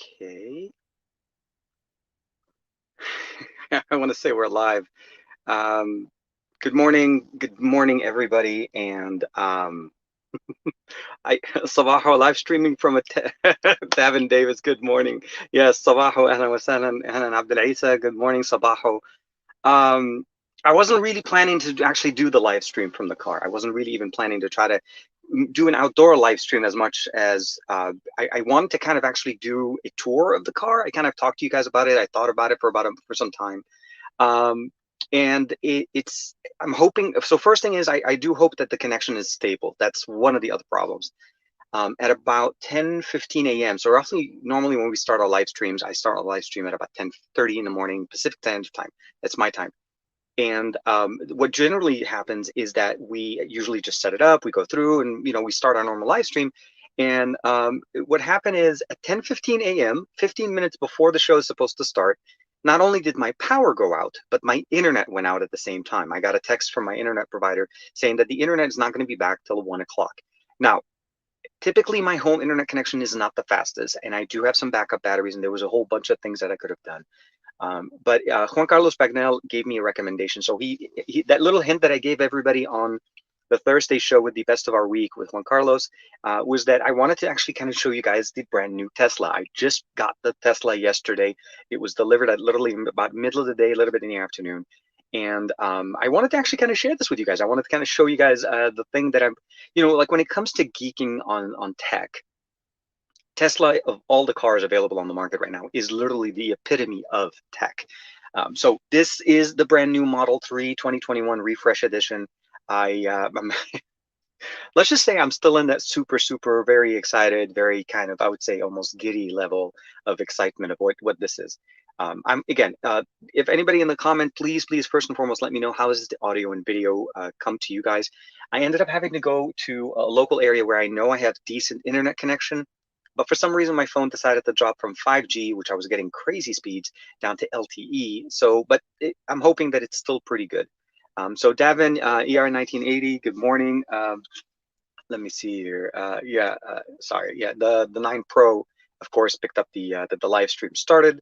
Okay. I want to say we're live. Good morning, everybody. And I Sabaho live streaming from a Davin Davis. Good morning. Yes, Sabaho, ahlan wa sahlan, ahlan Abdul Isa. Good morning, Sabaho. Um, I wasn't really planning to actually do the live stream from the car. I wasn't really even planning to try to do an outdoor live stream as much as I wanted to kind of actually do a tour of the car. I kind of talked to you guys about it. I thought about it for some time. Um, and I'm hoping, so first thing is I do hope that the connection is stable. That's one of the other problems. At about 10:15 a.m. So roughly, normally when we start our live streams, I start a live stream at about 10:30 in the morning, Pacific Standard Time. That's my time. And what generally happens is that we usually just set it up, we go through and, we start our normal live stream. And what happened is at 10:15 a.m., 15 minutes before the show is supposed to start, not only did my power go out, but my internet went out at the same time. I got a text from my internet provider saying that the internet is not going to be back till 1 o'clock. Now, typically my home internet connection is not the fastest, and I do have some backup batteries, and there was a whole bunch of things that I could have done. But Juan Carlos Bagnell gave me a recommendation. So that little hint that I gave everybody on the Thursday show with the best of our week with Juan Carlos was that I wanted to actually kind of show you guys the brand new Tesla. I just got the Tesla yesterday. It was delivered at literally about middle of the day, a little bit in the afternoon. And I wanted to actually kind of share this with you guys. I wanted to kind of show you guys the thing that I'm, like when it comes to geeking on tech, Tesla, of all the cars available on the market right now, is literally the epitome of tech. So this is the brand new Model 3 2021 refresh edition. Let's just say I'm still in that super, very excited, very kind of, I would say, almost giddy level of excitement of what this is. If anybody in the comment, please, first and foremost, let me know how does the audio and video come to you guys. I ended up having to go to a local area where I know I have decent internet connection, but for some reason my phone decided to drop from 5G, which I was getting crazy speeds, down to LTE. So, but I'm hoping that it's still pretty good. So Davin, ER1980, good morning. Let me see here. Sorry. Yeah, the 9 Pro, of course, picked up the live stream started.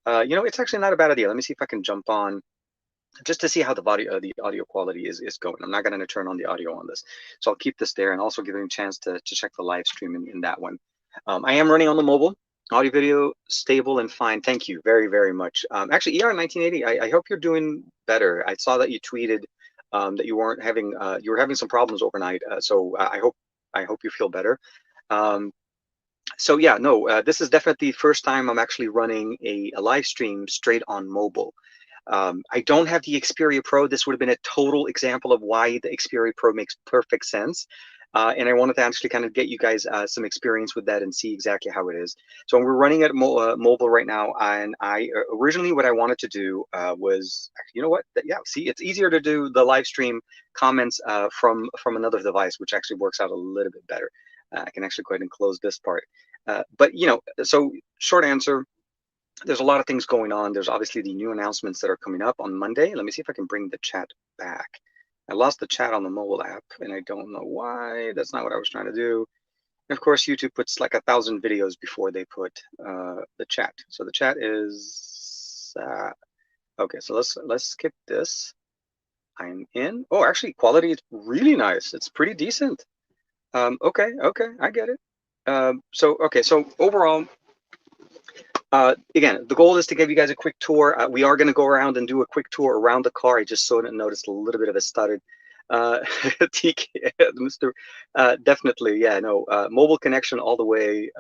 It's actually not a bad idea. Let me see if I can jump on just to see how the audio quality is going. I'm not going to turn on the audio on this, so I'll keep this there and also give you a chance to check the live stream in that one. I am running on the mobile. Audio video stable and fine. Thank you very, very much. Actually, ER1980, I hope you're doing better. I saw that you tweeted that you weren't having you were having some problems overnight. So I hope you feel better. So yeah, no, this is definitely the first time I'm actually running a live stream straight on mobile. I don't have the Xperia Pro. This would have been a total example of why the Xperia Pro makes perfect sense. And I wanted to actually kind of get you guys some experience with that and see exactly how it is. So we're running at mobile right now, and I originally what I wanted to do was, you know what? Yeah, see, it's easier to do the live stream comments from another device, which actually works out a little bit better. I can actually go ahead and close this part. But so short answer. There's a lot of things going on. There's obviously the new announcements that are coming up on Monday. Let me see if I can bring the chat back. I lost the chat on the mobile app, and I don't know why. That's not what I was trying to do. And of course, YouTube puts like 1,000 videos before they put the chat. So the chat is okay. So let's skip this. I'm in. Oh, actually, quality is really nice. It's pretty decent. Okay, I get it. So overall. Again, the goal is to give you guys a quick tour. We are going to go around and do a quick tour around the car. I just noticed a little bit of a stutter. TK, Mr. Definitely, yeah, no, mobile connection all the way.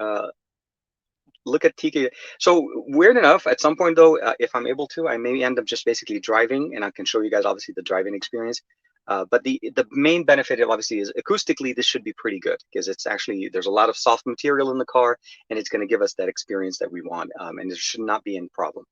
Look at TK. So weird enough, at some point though, if I'm able to, I may end up just basically driving, and I can show you guys obviously the driving experience. But the main benefit obviously is acoustically this should be pretty good because it's actually there's a lot of soft material in the car, and it's going to give us that experience that we want, and there should not be any problem.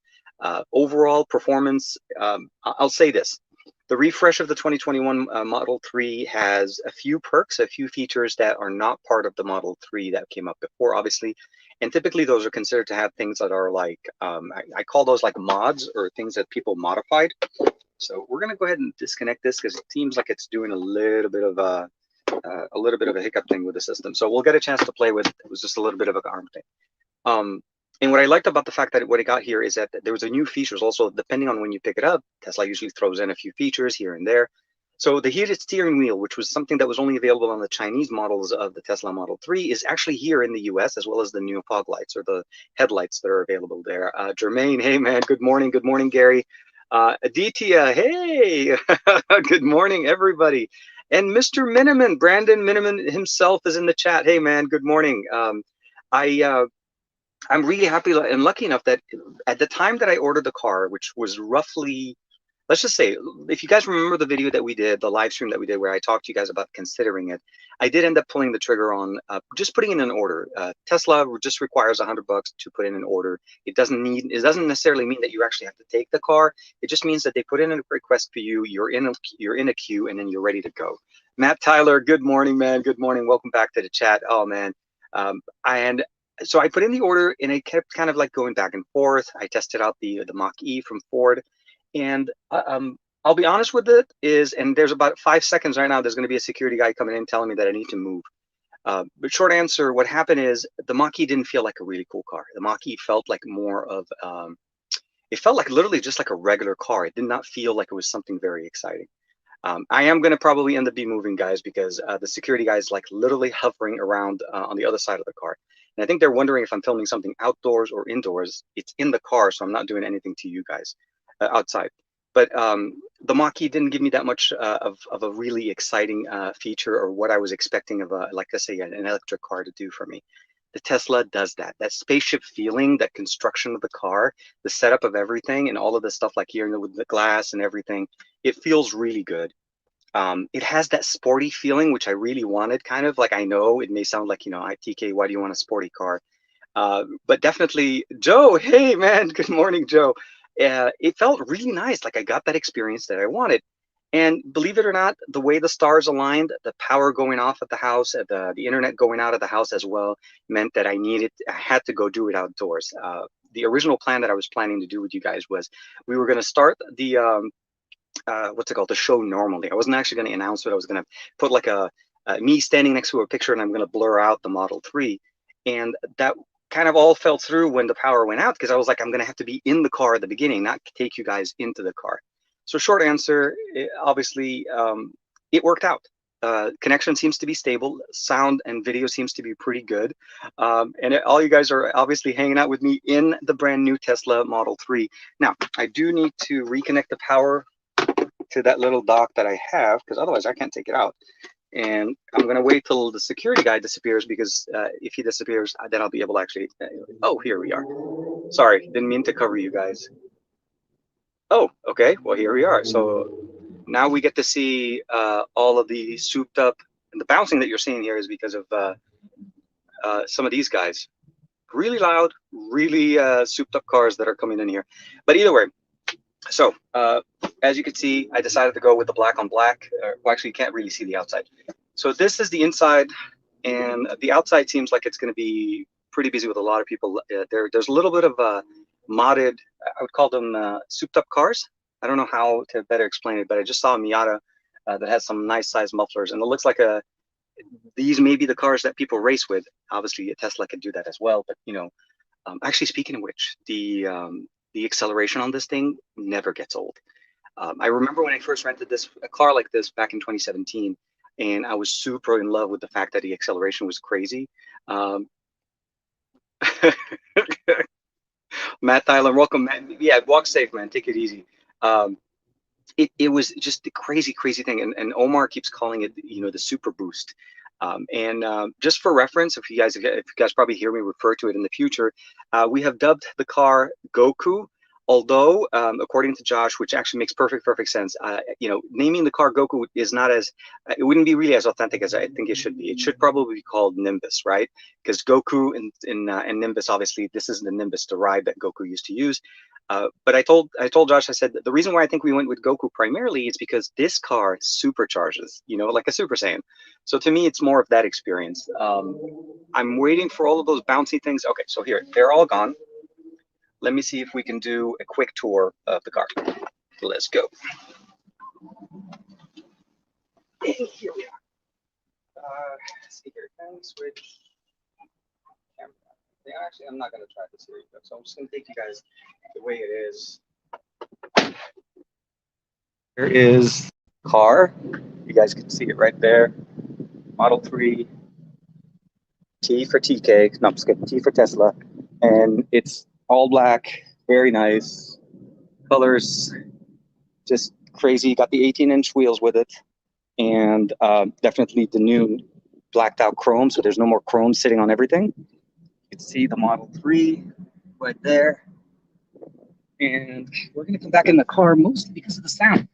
Overall performance, I'll say this. The refresh of the 2021 Model 3 has a few perks, a few features that are not part of the Model 3 that came up before, obviously. And typically those are considered to have things that are like, I call those like mods or things that people modified. So we're going to go ahead and disconnect this because it seems like it's doing a little bit of a hiccup thing with the system. So we'll get a chance to play with it. It was just a little bit of an arm thing. And what I liked about the fact that what it got here is that there was a new features also, depending on when you pick it up. Tesla usually throws in a few features here and there. So the heated steering wheel, which was something that was only available on the Chinese models of the Tesla Model 3, is actually here in the US, as well as the new fog lights or the headlights that are available there. Jermaine, hey man, good morning. Good morning, Gary. Aditya, hey, good morning, everybody. And Mr. Miniman, Brandon Miniman himself is in the chat. Hey man, good morning. I I'm really happy and lucky enough that at the time that I ordered the car, which was roughly, let's just say, if you guys remember the video that we did, the live stream that we did where I talked to you guys about considering it, I did end up pulling the trigger on just putting in an order. Tesla just requires $100 to put in an order. It doesn't necessarily mean that you actually have to take the car. It just means that they put in a request for you, you're in a queue, and then you're ready to go. Matt Tyler, good morning, man. Good morning. Welcome back to the chat. Oh man. And so I put in the order and it kept kind of like going back and forth. I tested out the Mach-E from Ford, and I'll be honest with it is, and there's about 5 seconds right now, there's going to be a security guy coming in telling me that I need to move. But short answer, what happened is the Mach-E didn't feel like a really cool car. The Mach-E felt like more of, it felt like literally just like a regular car. It did not feel like it was something very exciting. I am going to probably end up be moving, guys, because the security guy is like literally hovering around on the other side of the car. And I think they're wondering if I'm filming something outdoors or indoors. It's in the car, so I'm not doing anything to you guys outside. But the Mach-E didn't give me that much of a really exciting feature or what I was expecting of like I say, an electric car to do for me. The Tesla does that. That spaceship feeling, that construction of the car, the setup of everything, and all of the stuff like here with the glass and everything, it feels really good. It has that sporty feeling, which I really wanted, kind of like, I know it may sound like, TK, why do you want a sporty car? But definitely, Joe, hey man, good morning, Joe. It felt really nice. Like I got that experience that I wanted. And believe it or not, the way the stars aligned, the power going off at the house, the internet going out of the house as well, meant that I had to go do it outdoors. The original plan that I was planning to do with you guys was we were going to start the what's it called, the show normally. I wasn't actually going to announce it. I was going to put like a me standing next to a picture, and I'm going to blur out the Model 3. And that kind of all fell through when the power went out, because I was like, I'm going to have to be in the car at the beginning, not take you guys into the car. So short answer, obviously, it worked out. Connection seems to be stable. Sound and video seems to be pretty good. And all you guys are obviously hanging out with me in the brand new Tesla Model 3. Now, I do need to reconnect the power to that little dock that I have, because otherwise I can't take it out. And I'm going to wait till the security guy disappears, because if he disappears, then I'll be able to actually... oh, here we are. Sorry, didn't mean to cover you guys. Oh, okay. Well, here we are. So now we get to see all of the souped up... and the bouncing that you're seeing here is because of some of these guys. Really loud, really souped up cars that are coming in here. But either way, so as you can see, I decided to go with the black on black. Well, actually, you can't really see the outside. So this is the inside, and the outside seems like it's going to be pretty busy with a lot of people. There's a little bit of modded, I would call them souped up cars. I don't know how to better explain it, but I just saw a Miata that has some nice size mufflers, and it looks like these may be the cars that people race with. Obviously, a Tesla could do that as well, but actually, speaking of which, the acceleration on this thing never gets old. I remember when I first rented a car like this back in 2017, and I was super in love with the fact that the acceleration was crazy. Matt Tyler, welcome, Matt. Yeah, walk safe, man. Take it easy. It was just the crazy thing, and Omar keeps calling it, the super boost. Just for reference, if you guys probably hear me refer to it in the future, we have dubbed the car Goku. Although, according to Josh, which actually makes perfect sense, naming the car Goku is not as, it wouldn't be really as authentic as I think it should be. It should probably be called Nimbus, right? Because Goku and Nimbus, obviously, this is the Nimbus, the ride that Goku used to use. But I told Josh, I said, the reason why I think we went with Goku primarily is because this car supercharges, like a Super Saiyan. So to me, it's more of that experience. I'm waiting for all of those bouncy things. Okay, so here, they're all gone. Let me see if we can do a quick tour of the car. Let's go. And here we are. Let's see here. Can we switch camera? Yeah, actually, I'm not going to try this here, so I'm just going to take you guys the way it is. Here is the car. You guys can see it right there. Model 3, T for TK. No, I'm just kidding. T for Tesla. And it's all black, very nice. Colors, just crazy. Got the 18-inch wheels with it. And definitely the new blacked out chrome, so there's no more chrome sitting on everything. You can see the Model 3 right there. And we're going to come back in the car mostly because of the sound.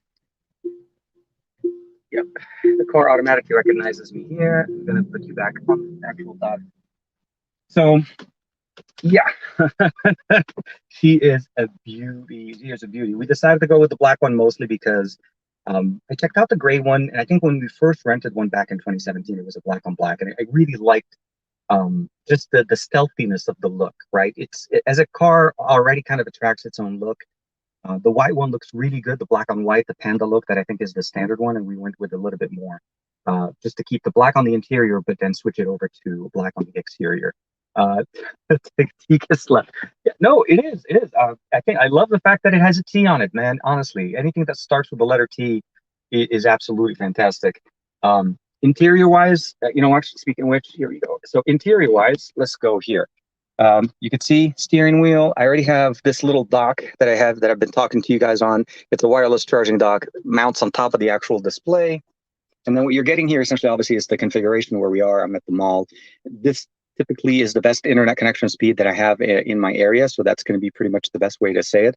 Yep, the car automatically recognizes me here. I'm going to put you back on the actual dot. So, yeah, she is a beauty. She is a beauty. We decided to go with the black one mostly because I checked out the gray one, and I think when we first rented one back in 2017, it was a black on black, and I really liked just the stealthiness of the look. Right, as a car already kind of attracts its own look. The white one looks really good, the black on white, the panda look that I think is the standard one, and we went with a little bit more, just to keep the black on the interior, but then switch it over to black on the exterior. Tika left. Yeah, no, it is. It is. I think I love the fact that it has a T on it, man. Honestly, anything that starts with the letter T is absolutely fantastic. Interior wise, actually, speaking of which, here we go. So interior wise, let's go here. You can see steering wheel. I already have this little dock that I've been talking to you guys on. It's a wireless charging dock, mounts on top of the actual display. And then what you're getting here essentially, obviously, is the configuration where we are. I'm at the mall. This typically is the best internet connection speed that I have in my area. So that's going to be pretty much the best way to say it.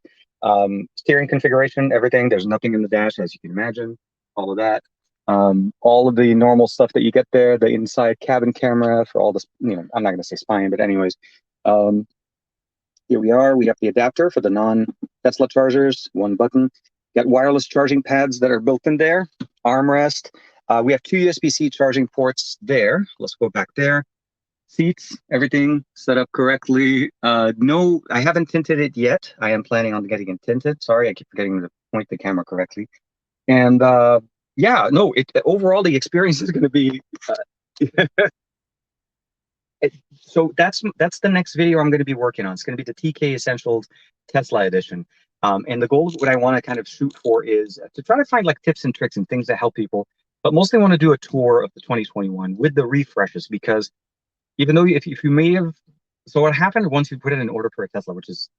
Steering configuration, everything. There's nothing in the dash, as you can imagine, all of that. All of the normal stuff that you get there, the inside cabin camera for all this, I'm not going to say spying, but anyways, here we are. We have the adapter for the non-Tesla chargers, one button. Got wireless charging pads that are built in there, armrest. We have two USB-C charging ports there. Let's go back there. Seats, everything set up correctly. No, I haven't tinted it yet. I am planning on getting it tinted. Sorry, I keep forgetting to point the camera correctly. And yeah, no, overall the experience is going to be so that's the next video I'm going to be working on. It's going to be the TK Essentials Tesla Edition. And the goals, what I want to kind of shoot for is to try to find like tips and tricks and things that help people, but mostly want to do a tour of the 2021 with the refreshes, because even though if you may have, so what happened once you put in an order for a Tesla, which is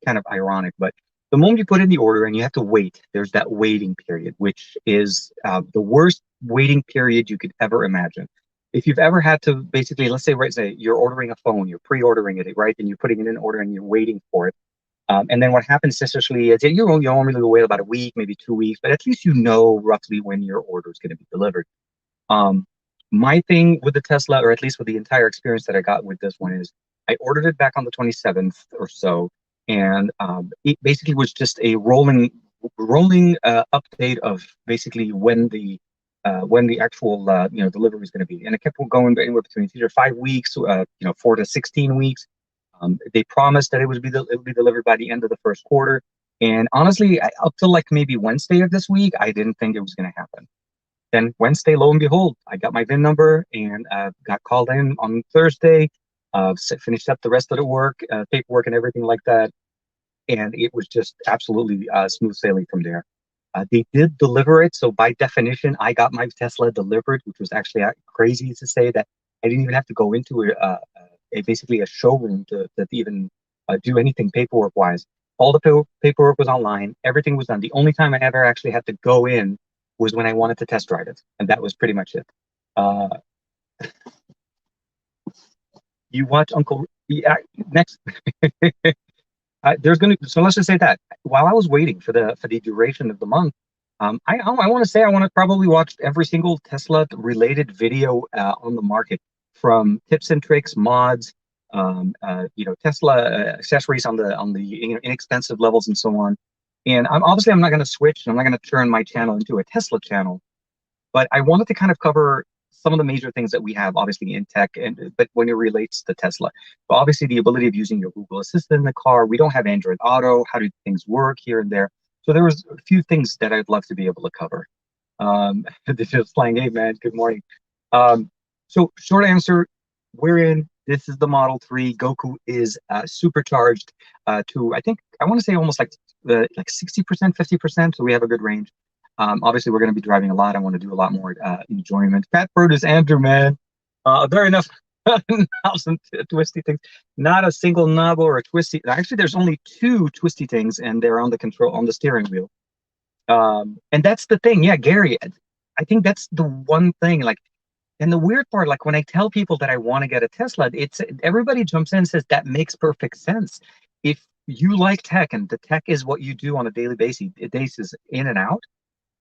kind of ironic, but the moment you put in the order and you have to wait, there's that waiting period, which is the worst waiting period you could ever imagine. If you've ever had to basically, let's say, right, say you're ordering a phone, you're pre-ordering it, right, and you're putting it in order and you're waiting for it. And then what happens essentially is you normally wait about a week, maybe 2 weeks, but at least you know roughly when your order is going to be delivered. My thing with the Tesla, or at least with the entire experience that I got with this one, is I ordered it back on the 27th or so, and it basically was just a rolling update of basically when the actual delivery is going to be, and it kept going anywhere between either 5 weeks, 4 to 16 weeks. They promised that it would be delivered by the end of the first quarter, and honestly, up to like maybe Wednesday of this week, I didn't think it was going to happen. Then Wednesday, lo and behold, I got my VIN number and got called in on Thursday. Finished up the rest of the work, paperwork, and everything like that, and it was just absolutely smooth sailing from there. They did deliver it, so by definition, I got my Tesla delivered, which was actually crazy to say that I didn't even have to go into basically a showroom to even do anything paperwork-wise. All the paperwork was online. Everything was done. The only time I ever actually had to go in was when I wanted to test drive it, and that was pretty much it. You watch Uncle... Yeah, next... so let's just say that while I was waiting for the duration of the month, I want to say I want to probably watch every single Tesla related video on the market, from tips and tricks, mods, Tesla accessories on the inexpensive levels and so on. And I'm not going to switch. I'm not going to turn my channel into a Tesla channel, but I wanted to kind of cover some of the major things that we have, obviously, in tech, but when it relates to Tesla. But obviously, the ability of using your Google Assistant in the car. We don't have Android Auto. How do things work here and there? So there was a few things that I'd love to be able to cover. This is playing, hey man, good morning. So short answer, we're in. This is the Model 3. Goku is supercharged to, I want to say almost like 60%, 50%. So we have a good range. Obviously, we're going to be driving a lot. I want to do a lot more enjoyment. Fatbird is Andrew, man. There are enough knobs and twisty things. Not a single knob or a twisty. Actually, there's only two twisty things, and they're on the steering wheel. And that's the thing. Yeah, Gary, I think that's the one thing. Like, and the weird part, like when I tell people that I want to get a Tesla, it's everybody jumps in and says that makes perfect sense. If you like tech and the tech is what you do on a daily basis in and out,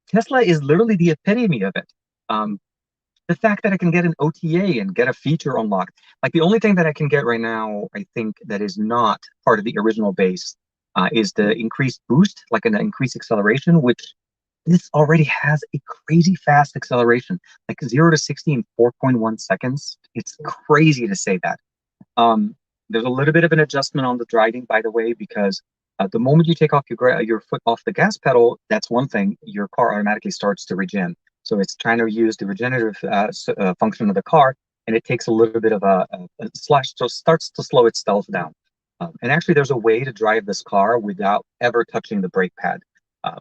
Tesla is literally the epitome of it. The fact that I can get an OTA and get a feature unlocked, like the only thing that I can get right now, I think that is not part of the original base, is the increased boost, like an increased acceleration, which this already has a crazy fast acceleration, like 0 to 60 in 4.1 seconds. It's crazy to say that. There's a little bit of an adjustment on the driving, by the way, because the moment you take off your foot off the gas pedal, that's one thing, your car automatically starts to regen. So it's trying to use the regenerative function of the car, and it takes a little bit of a slash, so starts to slow itself down. And actually, there's a way to drive this car without ever touching the brake pad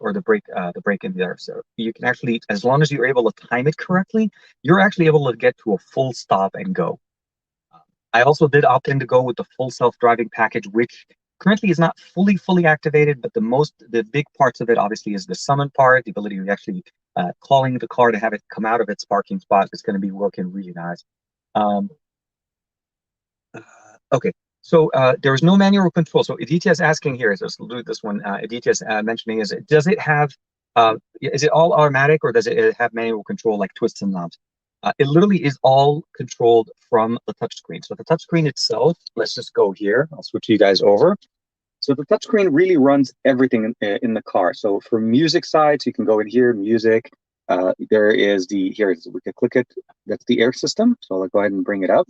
or the brake in there. So you can actually, as long as you're able to time it correctly, you're actually able to get to a full stop and go. I also did opt in to go with the full self-driving package, which currently is not fully activated, but the big parts of it obviously is the summon part, the ability to actually calling the car to have it come out of its parking spot is going to be working really nice. Okay, so there is no manual control. So Aditya is asking here, so let's do this one. Aditya is mentioning, does it have, is it all automatic or does it have manual control like twists and knobs? It literally is all controlled from the touchscreen. So the touchscreen itself, let's just go here. I'll switch you guys over. So the touchscreen really runs everything in the car. So for music side, so you can go in here, music. There is here it is. We can click it. That's the air system. So I'll go ahead and bring it up.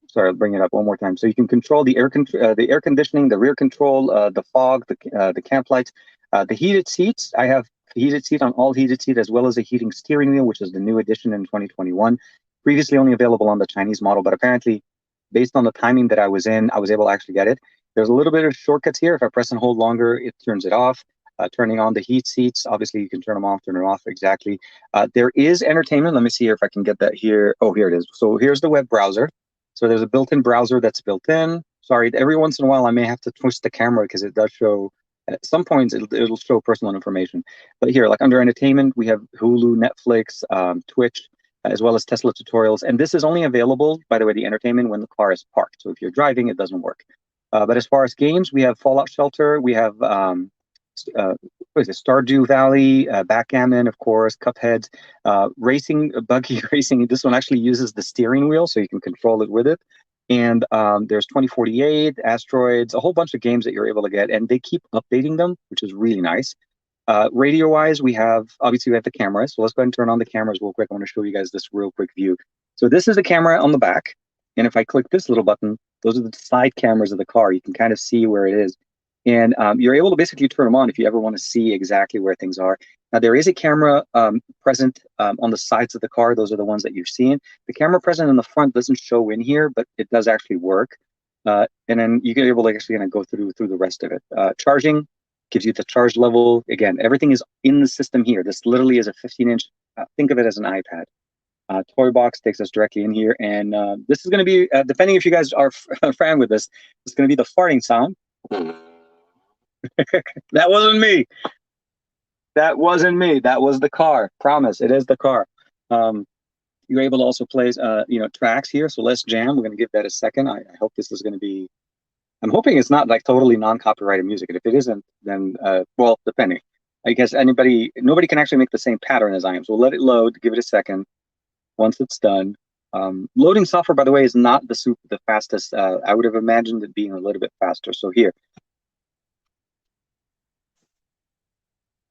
Sorry, I'll bring it up one more time. So you can control the air conditioning, the rear control, the fog, the camp lights, the heated seats. I have heated seat on all heated seat, as well as a heating steering wheel, which is the new addition in 2021. Previously only available on the Chinese model, but apparently, based on the timing that I was in, I was able to actually get it. There's a little bit of shortcuts here. If I press and hold longer, it turns it off. Turning on the heat seats, obviously you can turn them off, turn it off, exactly. There is entertainment. Let me see here if I can get that here. Oh, here it is. So here's the web browser. So there's a built-in browser that's built in. Sorry, every once in a while I may have to twist the camera because it does show, at some points it'll show personal information. But here, like under entertainment, we have Hulu, Netflix, Twitch, as well as Tesla tutorials. And this is only available, by the way, the entertainment, when the car is parked. So if you're driving, it doesn't work. But as far as games, we have Fallout Shelter, we have what is it, Stardew Valley, Backgammon, of course, Cuphead, racing, buggy racing. This one actually uses the steering wheel, so you can control it with it. And there's 2048, Asteroids, a whole bunch of games that you're able to get, and they keep updating them, which is really nice. Radio-wise, obviously we have the cameras. So let's go ahead and turn on the cameras real quick. I want to show you guys this real quick view. So this is a camera on the back, and if I click this little button, those are the side cameras of the car. You can kind of see where it is. And you're able to basically turn them on if you ever want to see exactly where things are. Now, there is a camera present on the sides of the car. Those are the ones that you're seeing. The camera present in the front doesn't show in here, but it does actually work. And then you get able to actually go through the rest of it. Charging gives you the charge level. Again, everything is in the system here. This literally is a 15-inch. Think of it as an iPad. Toy box takes us directly in here. And this is going to be, depending if you guys are a fan with this, it's going to be the farting sound. That wasn't me. That wasn't me. That was the car. Promise, it is the car. You're able to also play, tracks here. So let's jam. We're going to give that a second. I hope this is going to be. I'm hoping it's not like totally non-copyrighted music. And if it isn't, then well, depending. I guess nobody can actually make the same pattern as I am. So we'll let it load. Give it a second. Once it's done. Loading software, by the way, is not the fastest. I would have imagined it being a little bit faster. So here.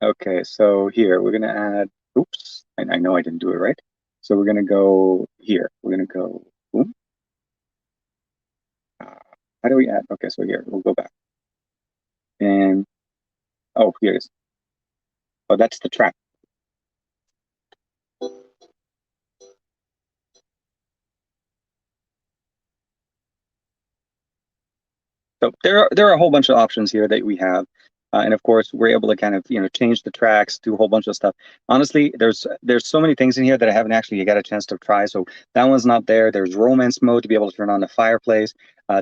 Okay, so here we're gonna add, oops, I know I didn't do it right. So we're gonna go here. We're gonna go, boom. How do we add? Okay, so here, we'll go back. And, oh, here it is. Oh, that's the track. So there are a whole bunch of options here that we have. And of course, we're able to kind of change the tracks, do a whole bunch of stuff. Honestly, there's so many things in here that I haven't actually got a chance to try. So that one's not there. There's romance mode to be able to turn on the fireplace.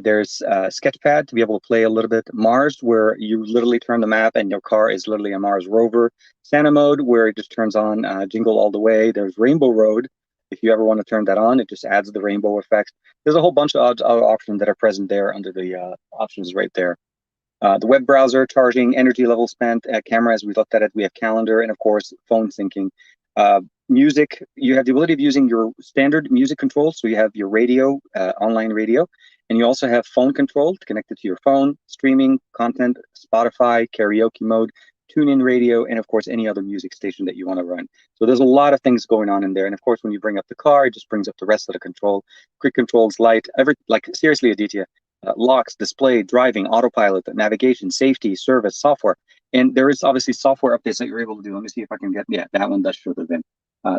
There's sketchpad to be able to play a little bit. Mars, where you literally turn the map and your car is literally a Mars rover. Santa mode, where it just turns on Jingle All the Way. There's Rainbow Road. If you ever want to turn that on, it just adds the rainbow effect. There's a whole bunch of other options that are present there under the options right there. The web browser, charging, energy level spent, camera, as we looked at it, we have calendar, and of course, phone syncing. Music, you have the ability of using your standard music controls. So you have your radio, online radio, and you also have phone control connected to your phone, streaming, content, Spotify, karaoke mode, tune-in radio, and of course, any other music station that you want to run. So there's a lot of things going on in there. And of course, when you bring up the car, it just brings up the rest of the control. Quick controls, light, like seriously, Aditya, locks, display, driving, autopilot, navigation, safety, service, software. And there is obviously software updates that you're able to do. Let me see if I can get, yeah, that one does show the VIN.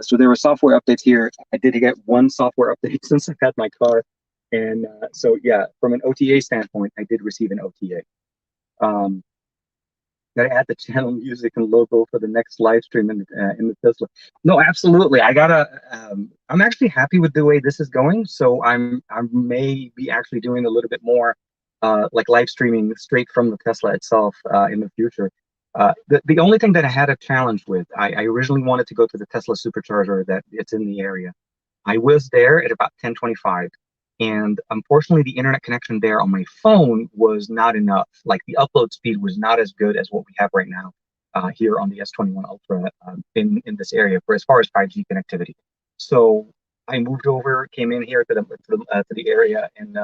So there were software updates here. I did get one software update since I've had my car. And so, yeah, from an OTA standpoint, I did receive an OTA. Gotta add the channel music and logo for the next live stream in the Tesla. No, absolutely. I'm actually happy with the way this is going. So I may be actually doing a little bit more like live streaming straight from the Tesla itself in the future. The only thing that I had a challenge with, I originally wanted to go to the Tesla supercharger that it's in the area. I was there at about 10:25. And unfortunately, the internet connection there on my phone was not enough. Like the upload speed was not as good as what we have right now here on the S21 Ultra in this area for as far as 5G connectivity. So I moved over, came in here to the area, and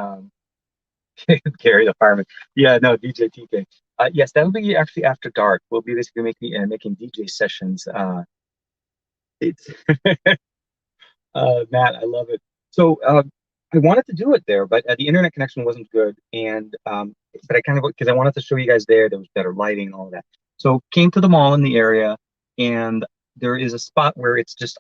Gary the fireman. Yeah, no, DJ TK. Yes, that'll be actually after dark. We'll be basically making DJ sessions. It's Matt, I love it. So I wanted to do it there, but the internet connection wasn't good, and but I kind of, because I wanted to show you guys there was better lighting and all of that. So came to the mall in the area, and there is a spot where it's just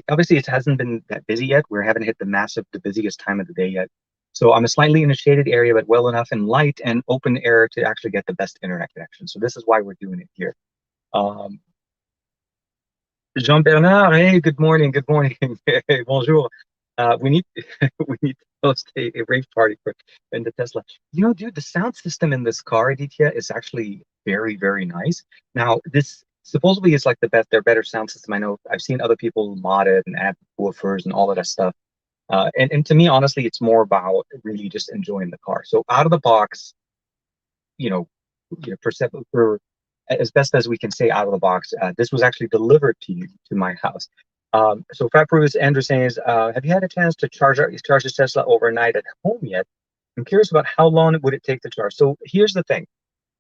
obviously it hasn't been that busy yet. We haven't hit the busiest time of the day yet. So I'm slightly in a shaded area, but well enough in light and open air to actually get the best internet connection. So this is why we're doing it here. Jean Bernard, hey, good morning, good morning. Hey, bonjour. We need we need to host a rave party in the Tesla. You know, dude, the sound system in this car, Aditya, is actually very, very nice. Now, this supposedly is like their better sound system. I know I've seen other people mod it and add woofers and all of that stuff. And to me, honestly, it's more about really just enjoying the car. So out of the box, you know, for as best as we can say out of the box, this was actually delivered to my house. So Fat Bruce Andrew says, have you had a chance to charge the Tesla overnight at home yet? I'm curious about how long would it take to charge. So here's the thing.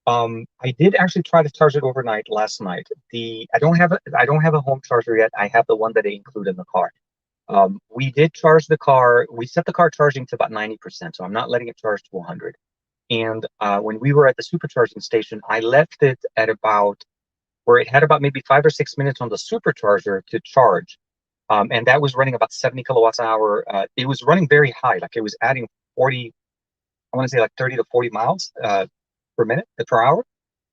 I did actually try to charge it overnight last night. I don't have a home charger yet. I have the one that they include in the car. We did charge the car. We set the car charging to about 90%, so I'm not letting it charge to 100. And when we were at the supercharging station, I left it at about where it had about maybe 5 or 6 minutes on the supercharger to charge. And that was running about 70 kilowatts an hour. It was running very high, like it was adding 40, I want to say like 30 to 40 miles per hour.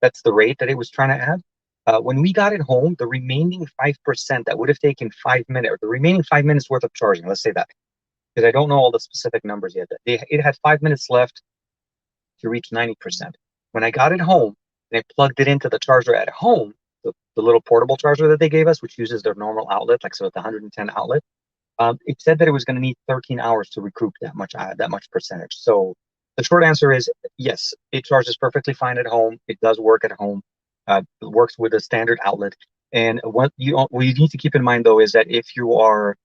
That's the rate that it was trying to add. When we got it home, the remaining 5% that would have taken 5 minutes, or the remaining 5 minutes worth of charging, let's say that, because I don't know all the specific numbers yet. It had 5 minutes left to reach 90%. When I got it home and I plugged it into the charger at home, the little portable charger that they gave us, which uses their normal outlet, like so at the 110 outlet, it said that it was going to need 13 hours to recoup that much percentage. So the short answer is yes, it charges perfectly fine at home. It does work at home. It works with a standard outlet. And what you need to keep in mind though is that if you're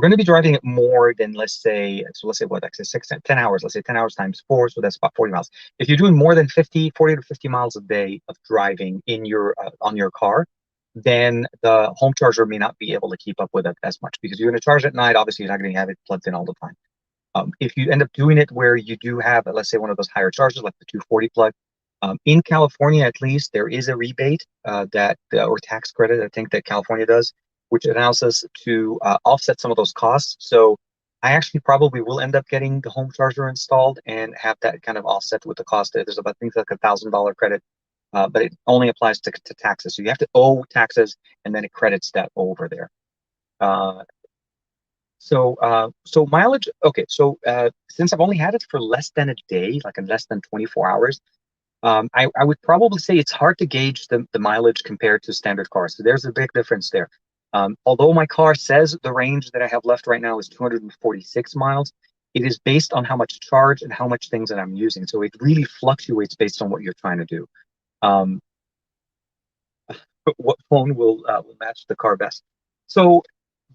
going to be driving it more than, let's say what, like say 10 hours, let's say 10 hours times 4, so that's about 40 miles. If you're doing more than 40 to 50 miles a day of driving in your on your car, then the home charger may not be able to keep up with it as much, because you're going to charge at night. Obviously, you're not going to have it plugged in all the time. If you end up doing it where you do have, let's say, one of those higher chargers, like the 240 plug, in California, at least, there is a rebate or tax credit, I think, that California does, which allows us to offset some of those costs. So I actually probably will end up getting the home charger installed and have that kind of offset with the cost. There's about things like $1,000 credit, but it only applies to taxes. So you have to owe taxes, and then it credits that over there. Uh, so mileage. Okay, so since I've only had it for less than a day, like in less than 24 hours, I would probably say it's hard to gauge the mileage compared to standard cars. So there's a big difference there. Although my car says the range that I have left right now is 246 miles, it is based on how much charge and how much things that I'm using. So it really fluctuates based on what you're trying to do. Um, what phone will match the car best? So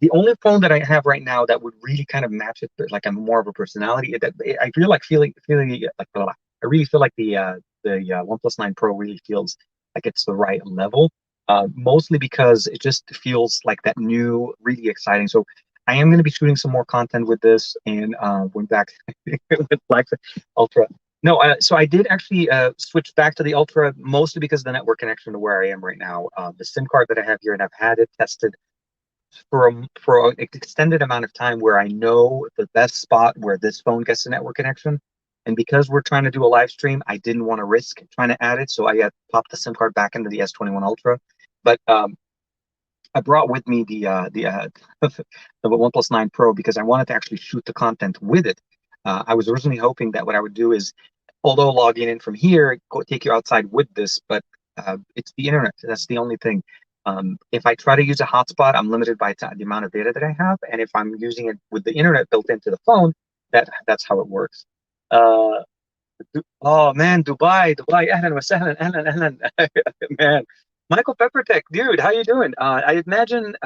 the only phone that I have right now that would really kind of match it, like I'm more of a personality. That I feel like feeling like I really feel like the OnePlus 9 Pro really feels like it's the right level. Mostly because it just feels like that new, really exciting. So I am going to be shooting some more content with this and went back with Flagship Ultra. No, so I did actually switch back to the Ultra mostly because of the network connection to where I am right now. The SIM card that I have here, and I've had it tested for an extended amount of time where I know the best spot where this phone gets a network connection. And because we're trying to do a live stream, I didn't want to risk trying to add it, so I popped the SIM card back into the S21 Ultra. But I brought with me the OnePlus 9 Pro because I wanted to actually shoot the content with it. I was originally hoping that what I would do is, although logging in from here, take you outside with this, but it's the internet. That's the only thing. If I try to use a hotspot, I'm limited by the amount of data that I have, and if I'm using it with the internet built into the phone, that's how it works. Uh, Oh man, Dubai, ahlan wa sahlan, ahlan, ahlan. Man, Michael Peppertech, dude, how you doing? I imagine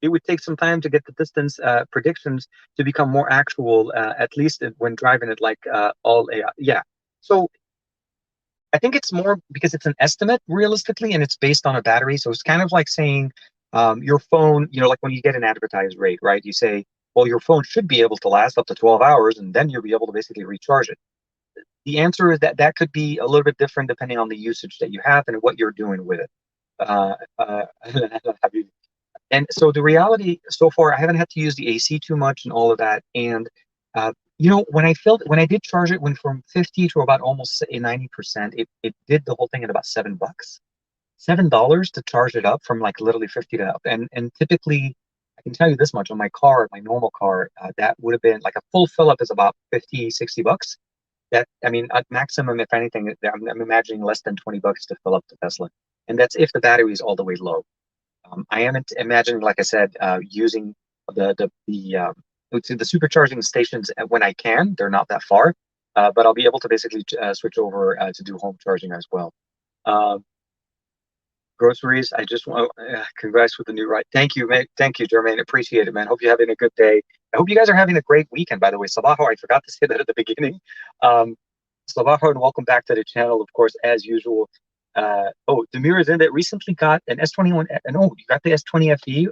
it would take some time to get the distance predictions to become more actual, at least when driving it like all AI. Yeah. So I think it's more because it's an estimate realistically, and it's based on a battery. So it's kind of like saying your phone, like when you get an advertised rate, right? You say, well, your phone should be able to last up to 12 hours, and then you'll be able to basically recharge it. The answer is that that could be a little bit different depending on the usage that you have and what you're doing with it. And so the reality so far, I haven't had to use the AC too much and all of that. And when I did charge it, went from 50 to about almost 90%. It did the whole thing at about $7. $7 to charge it up from like literally 50 to up. And typically, I can tell you this much on my car, my normal car, that would have been like a full fill up is about 50, $60. That I mean, at maximum, if anything, I'm imagining less than $20 to fill up the Tesla, and that's if the battery is all the way low. I am imagining, like I said, using the supercharging stations when I can. They're not that far, but I'll be able to basically switch over to do home charging as well. Um, Groceries. I just want congrats with the new ride. Thank you, man. Thank you, Jermaine. Appreciate it, man. Hope you're having a good day. I hope you guys are having a great weekend, by the way. Sabaho, I forgot to say that at the beginning. Um, Sabaho, and welcome back to the channel, of course, as usual. Demir is in that recently got an S21, and oh, you got the S20 FE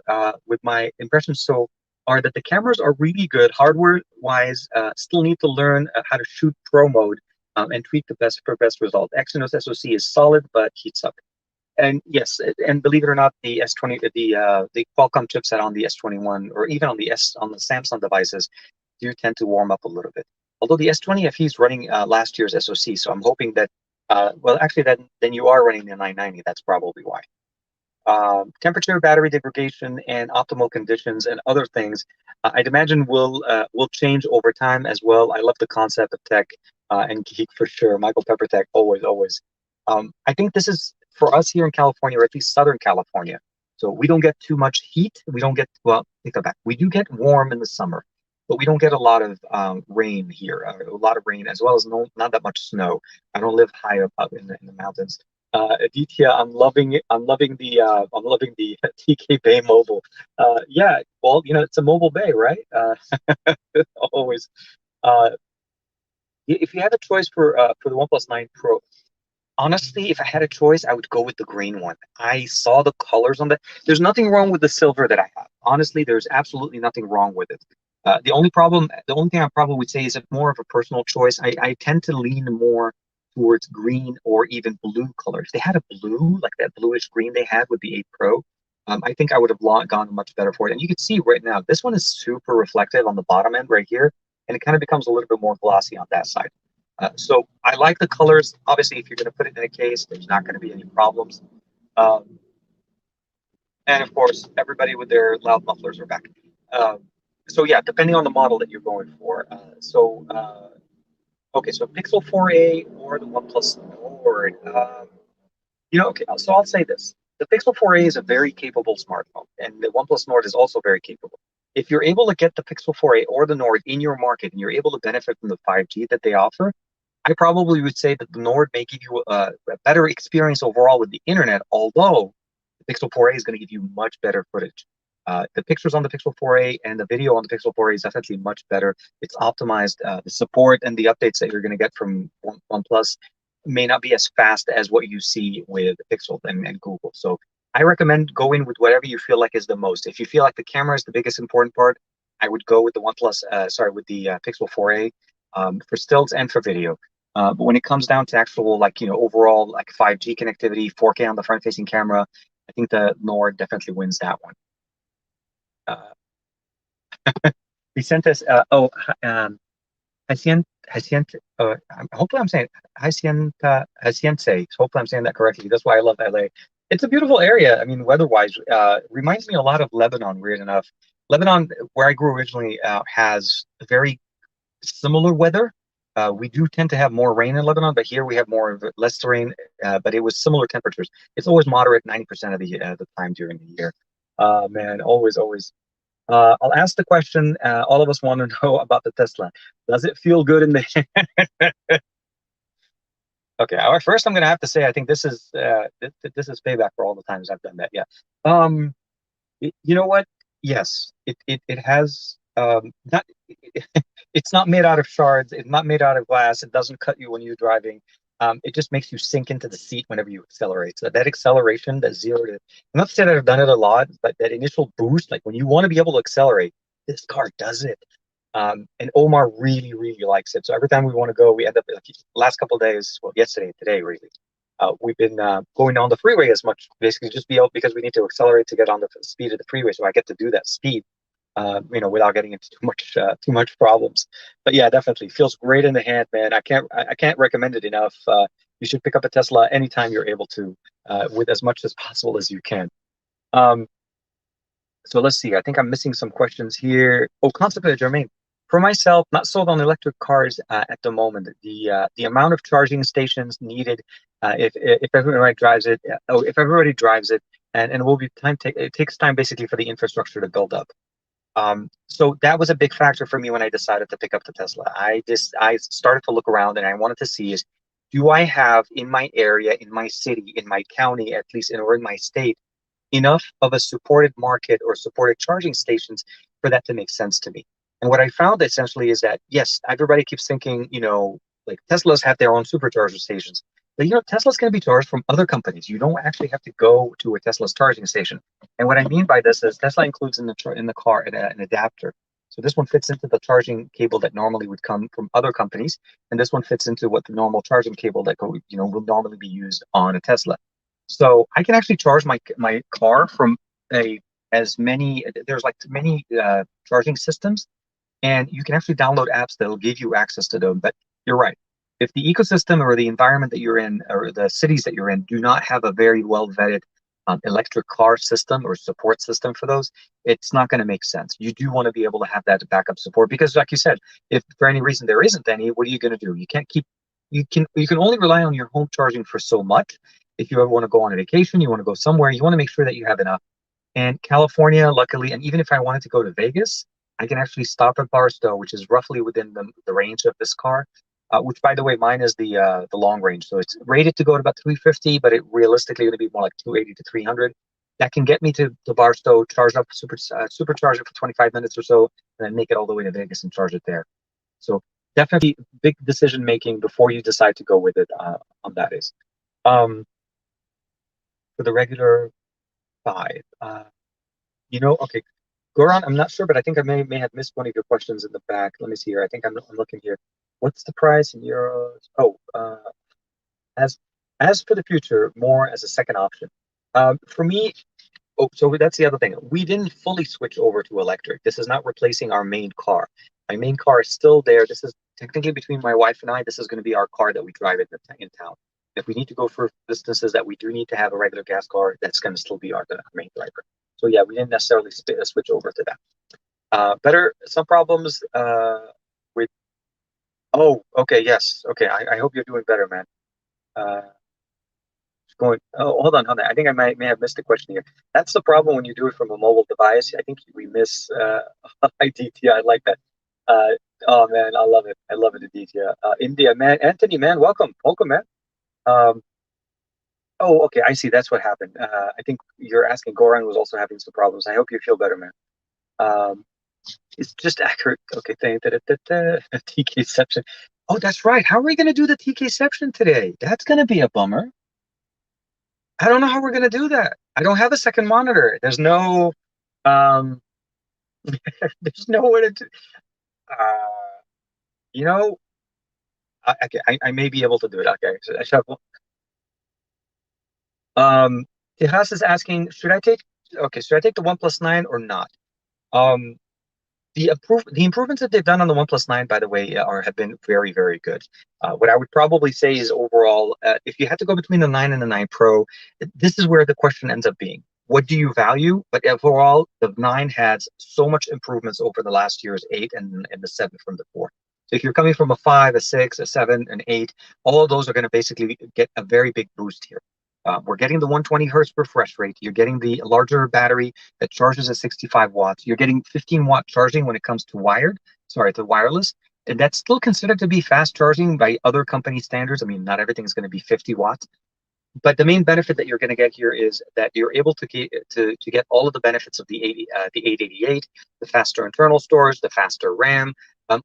with my impressions. So are that the cameras are really good hardware wise, still need to learn how to shoot pro mode and tweak the best for best result. Exynos SoC is solid, but heats up. And yes, and believe it or not, the S20, the Qualcomm chipset on the S21 or even on the Samsung devices do tend to warm up a little bit. Although the S20 FE is running last year's SoC, so I'm hoping that well, actually, then you are running the 990. That's probably why. Temperature, battery degradation, and optimal conditions and other things, I'd imagine will change over time as well. I love the concept of tech and geek for sure. Michael Pepper Tech, always, always. I think this is for us here in California, or at least Southern California. So we don't get too much heat. We don't get, well, take that back. We do get warm in the summer, but we don't get a lot of rain here, a lot of rain, as well as not that much snow. I don't live high up in the mountains. Aditya, I'm loving it. I'm loving the TK Bay mobile. Yeah, well, it's a mobile bay, right? Always. Uh, if you have a choice for the OnePlus 9 Pro, honestly, if I had a choice, I would go with the green one. I saw the colors on that. There's nothing wrong with the silver that I have. Honestly, there's absolutely nothing wrong with it. The only thing I probably would say is a more of a personal choice. I tend to lean more towards green or even blue colors. They had a blue, like that bluish green they had with the 8 Pro. I think I would have gone much better for it. And you can see right now, this one is super reflective on the bottom end right here, and it kind of becomes a little bit more glossy on that side. So I like the colors. Obviously, if you're going to put it in a case, there's not going to be any problems. Um, and of course, everybody with their loud mufflers are back. Um, so yeah, depending on the model that you're going for. Okay, so Pixel 4a or the OnePlus Nord. Okay, so I'll say this. The Pixel 4a is a very capable smartphone, and the OnePlus Nord is also very capable. If you're able to get the Pixel 4a or the Nord in your market and you're able to benefit from the 5G that they offer, I probably would say that the Nord may give you a better experience overall with the internet, although the Pixel 4a is going to give you much better footage. The pictures on the Pixel 4a and the video on the Pixel 4a is definitely much better. It's optimized. The support and the updates that you're going to get from OnePlus may not be as fast as what you see with Pixel and Google. So I recommend going with whatever you feel like is the most. If you feel like the camera is the biggest important part, I would go with the with the Pixel 4a for stills and for video. But when it comes down to actual, like, overall, like 5G connectivity, 4K on the front-facing camera, I think the Nord definitely wins that one. Vicentes, Haciente, hopefully I'm saying Haciente. Hopefully I'm saying that correctly. That's why I love LA. It's a beautiful area. I mean, weather-wise, reminds me a lot of Lebanon, weird enough. Lebanon, where I grew originally, has very similar weather. We do tend to have more rain in Lebanon, but here we have less rain, but it was similar temperatures. It's always moderate 90% of the time during the year. Man, always, always. I'll ask the question all of us want to know about the Tesla. Does it feel good in the Okay, first I'm going to have to say I think this is payback for all the times I've done that. Yeah. Um, you know what? Yes, it has not. It's not made out of shards. It's not made out of glass. It doesn't cut you when you're driving. It just makes you sink into the seat whenever you accelerate. So that acceleration, that zero to, I'm not saying that I've done it a lot, but that initial boost, like when you want to be able to accelerate, this car does it. And Omar really, really likes it. So every time we want to go, we end up, like, last couple of days, well, yesterday and today, really, we've been going on the freeway as much, basically just be able, because we need to accelerate to get on the speed of the freeway. So I get to do that speed, without getting into too much problems. But yeah, definitely feels great in the hand, man. I can't recommend it enough. You should pick up a Tesla anytime you're able to, with as much as possible as you can. Um, so let's see. I think I'm missing some questions here. Oh, concept of Jermaine. For myself, not sold on electric cars at the moment. The amount of charging stations needed, if everybody drives it, if everybody drives it, and it will be time. It takes time basically for the infrastructure to build up. So that was a big factor for me when I decided to pick up the Tesla. I started to look around and I wanted to see is, do I have in my area, in my city, in my county, at least, or in my state, enough of a supported market or supported charging stations for that to make sense to me. And what I found essentially is that, yes, everybody keeps thinking, like Teslas have their own supercharger stations. But Tesla's going to be charged from other companies. You don't actually have to go to a Tesla's charging station. And what I mean by this is Tesla includes in the car an adapter. So this one fits into the charging cable that normally would come from other companies, and this one fits into what the normal charging cable that will normally be used on a Tesla. So I can actually charge my car from there's like many charging systems, and you can actually download apps that'll give you access to them. But you're right. If the ecosystem or the environment that you're in or the cities that you're in do not have a very well vetted electric car system or support system for those, it's not going to make sense. You do want to be able to have that backup support because, like you said, if for any reason there isn't any, what are you going to do? You can only rely on your home charging for so much. If you ever want to go on a vacation, you want to go somewhere, you want to make sure that you have enough. And California, luckily, and even if I wanted to go to Vegas, I can actually stop at Barstow, which is roughly within the range of this car. Which, by the way, mine is the long range, so it's rated to go to about 350, but it realistically going to be more like 280 to 300. That can get me to Barstow, charge up, supercharge it for 25 minutes or so, and then make it all the way to Vegas and charge it there. So definitely big decision making before you decide to go with it on that is. For the regular 5. Okay, Goran, I'm not sure, but I think I may have missed one of your questions in the back. Let me see here. I think I'm looking here. What's the price in euros? Oh, as for the future, more as a second option. For me, Oh, so that's the other thing. We didn't fully switch over to electric. This is not replacing our main car. My main car is still there. This is technically between my wife and I. This is going to be our car that we drive in town. If we need to go for distances that we do need to have a regular gas car, that's going to still be our main driver. So yeah, we didn't necessarily switch over to that. Better some problems with. Oh, okay, yes, okay. I hope you're doing better, man. Uh, going. Oh, hold on, hold on. I think I may have missed a question here. That's the problem when you do it from a mobile device. I think we miss Aditya. I like that. Uh, oh man, I love it. I love it, Aditya. India, man. Anthony, man, welcome. Welcome, man. Um, oh, okay. I see. That's what happened. I think you're asking Goran was also having some problems. I hope you feel better, man. Um, it's just accurate. Okay, thank TK section. Oh, that's right. How are we going to do the TK section today? That's going to be a bummer. I don't know how we're gonna do that. I don't have a second monitor. There's no um there's nowhere to do, uh you know okay, I may be able to do it. Okay. So I should have, Tejas is asking, should I take the OnePlus 9 or not? Um the improvements that they've done on the OnePlus 9, by the way, have been very, very good. What I would probably say is overall, if you had to go between the 9 and the 9 Pro, this is where the question ends up being. What do you value? But overall, the 9 has so much improvements over the last year's 8 and the 7 from the 4. So if you're coming from a 5, a 6, a 7, an 8, all of those are going to basically get a very big boost here. We're getting the 120 hertz refresh rate. You're getting the larger battery that charges at 65 watts. You're getting 15-watt charging when it comes to wireless. And that's still considered to be fast charging by other company standards. I mean, not everything is going to be 50 watts. But the main benefit that you're going to get here is that you're able to get all of the benefits of the 888, the faster internal storage, the faster RAM.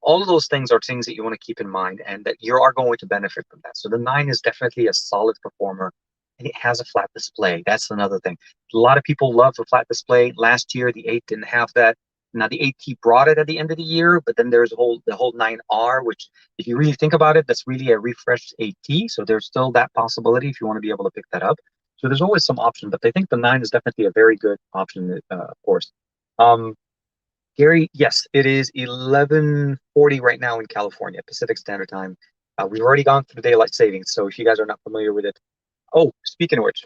All of those things are things that you want to keep in mind and that you are going to benefit from that. So the 9 is definitely a solid performer. And it has a flat display. That's another thing. A lot of people love the flat display. Last year, the 8 didn't have that. Now the 8T brought it at the end of the year, but then there's the whole 9R, which if you really think about it, that's really a refreshed 8T. So there's still that possibility if you want to be able to pick that up. So there's always some option, but I think the 9 is definitely a very good option, of course. Um, Gary, yes, it is 11:40 right now in California, Pacific Standard Time. We've already gone through daylight savings, so if you guys are not familiar with it. Oh, speaking of which,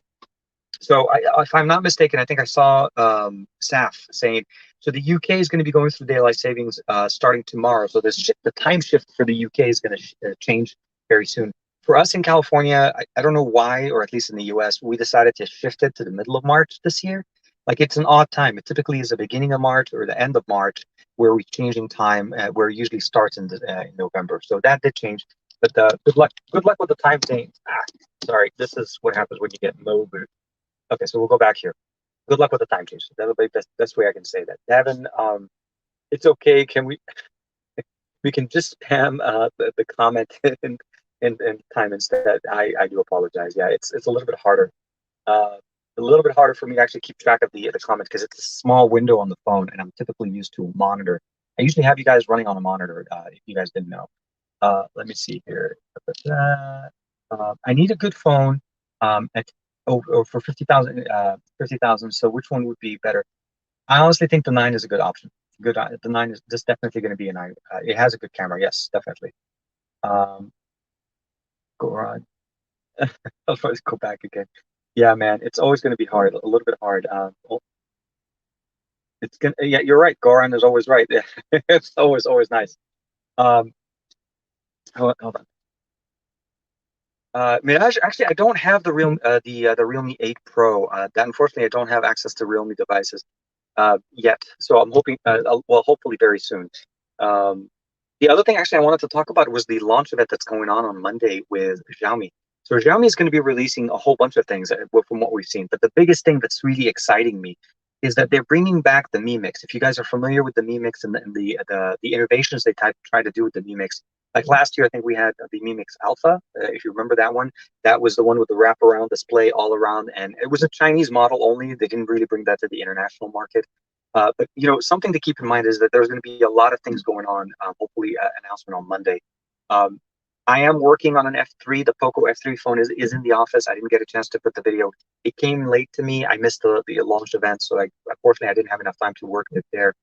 so if I'm not mistaken, I think I saw Saf saying, so the UK is going to be going through daylight savings starting tomorrow. So the time shift for the UK is going to change very soon. For us in California, I don't know why, or at least in the US, we decided to shift it to the middle of March this year. Like it's an odd time. It typically is the beginning of March or the end of March where we're changing time, where it usually starts in November. So that did change. But good luck with the time change. Sorry, this is what happens when you get mode boot. Okay, so we'll go back here. Good luck with the time change. That'll be the best way I can say that. Devin, it's okay. Can we can just spam the comment and time instead. I do apologize. Yeah, it's a little bit harder. Uh, a little bit harder for me to actually keep track of the comments because it's a small window on the phone, and I'm typically used to a monitor. I usually have you guys running on a monitor. If you guys didn't know. Let me see here. I need a good phone at for 50,000. 50,000. So which one would be better? I honestly think the 9 is a good option. Good. The 9 is just definitely going to be an I. It has a good camera. Yes, definitely. Um, go on. I'll always go back again. Yeah, man, it's always going to be hard. A little bit hard. It's gonna. Yeah, you're right. Goran is always right. It's always nice. Um, hold on. Mirage, actually, I don't have the Realme 8 Pro. That unfortunately, I don't have access to Realme devices yet. So I'm hoping, well, hopefully very soon. Um, the other thing, actually, I wanted to talk about was the launch event that's going on Monday with Xiaomi. So Xiaomi is going to be releasing a whole bunch of things from what we've seen. But the biggest thing that's really exciting me is that they're bringing back the Mi Mix. If you guys are familiar with the Mi Mix and the innovations they try to do with the Mi Mix, like last year, I think we had the Mi Mix Alpha. If you remember that one, that was the one with the wraparound display all around, and it was a Chinese model only. They didn't really bring that to the international market. But something to keep in mind is that there's going to be a lot of things going on. Hopefully, announcement on Monday. Um, I am working on an F3. The Poco F3 phone is in the office. I didn't get a chance to put the video. It came late to me. I missed the launch event, so unfortunately I didn't have enough time to work it there.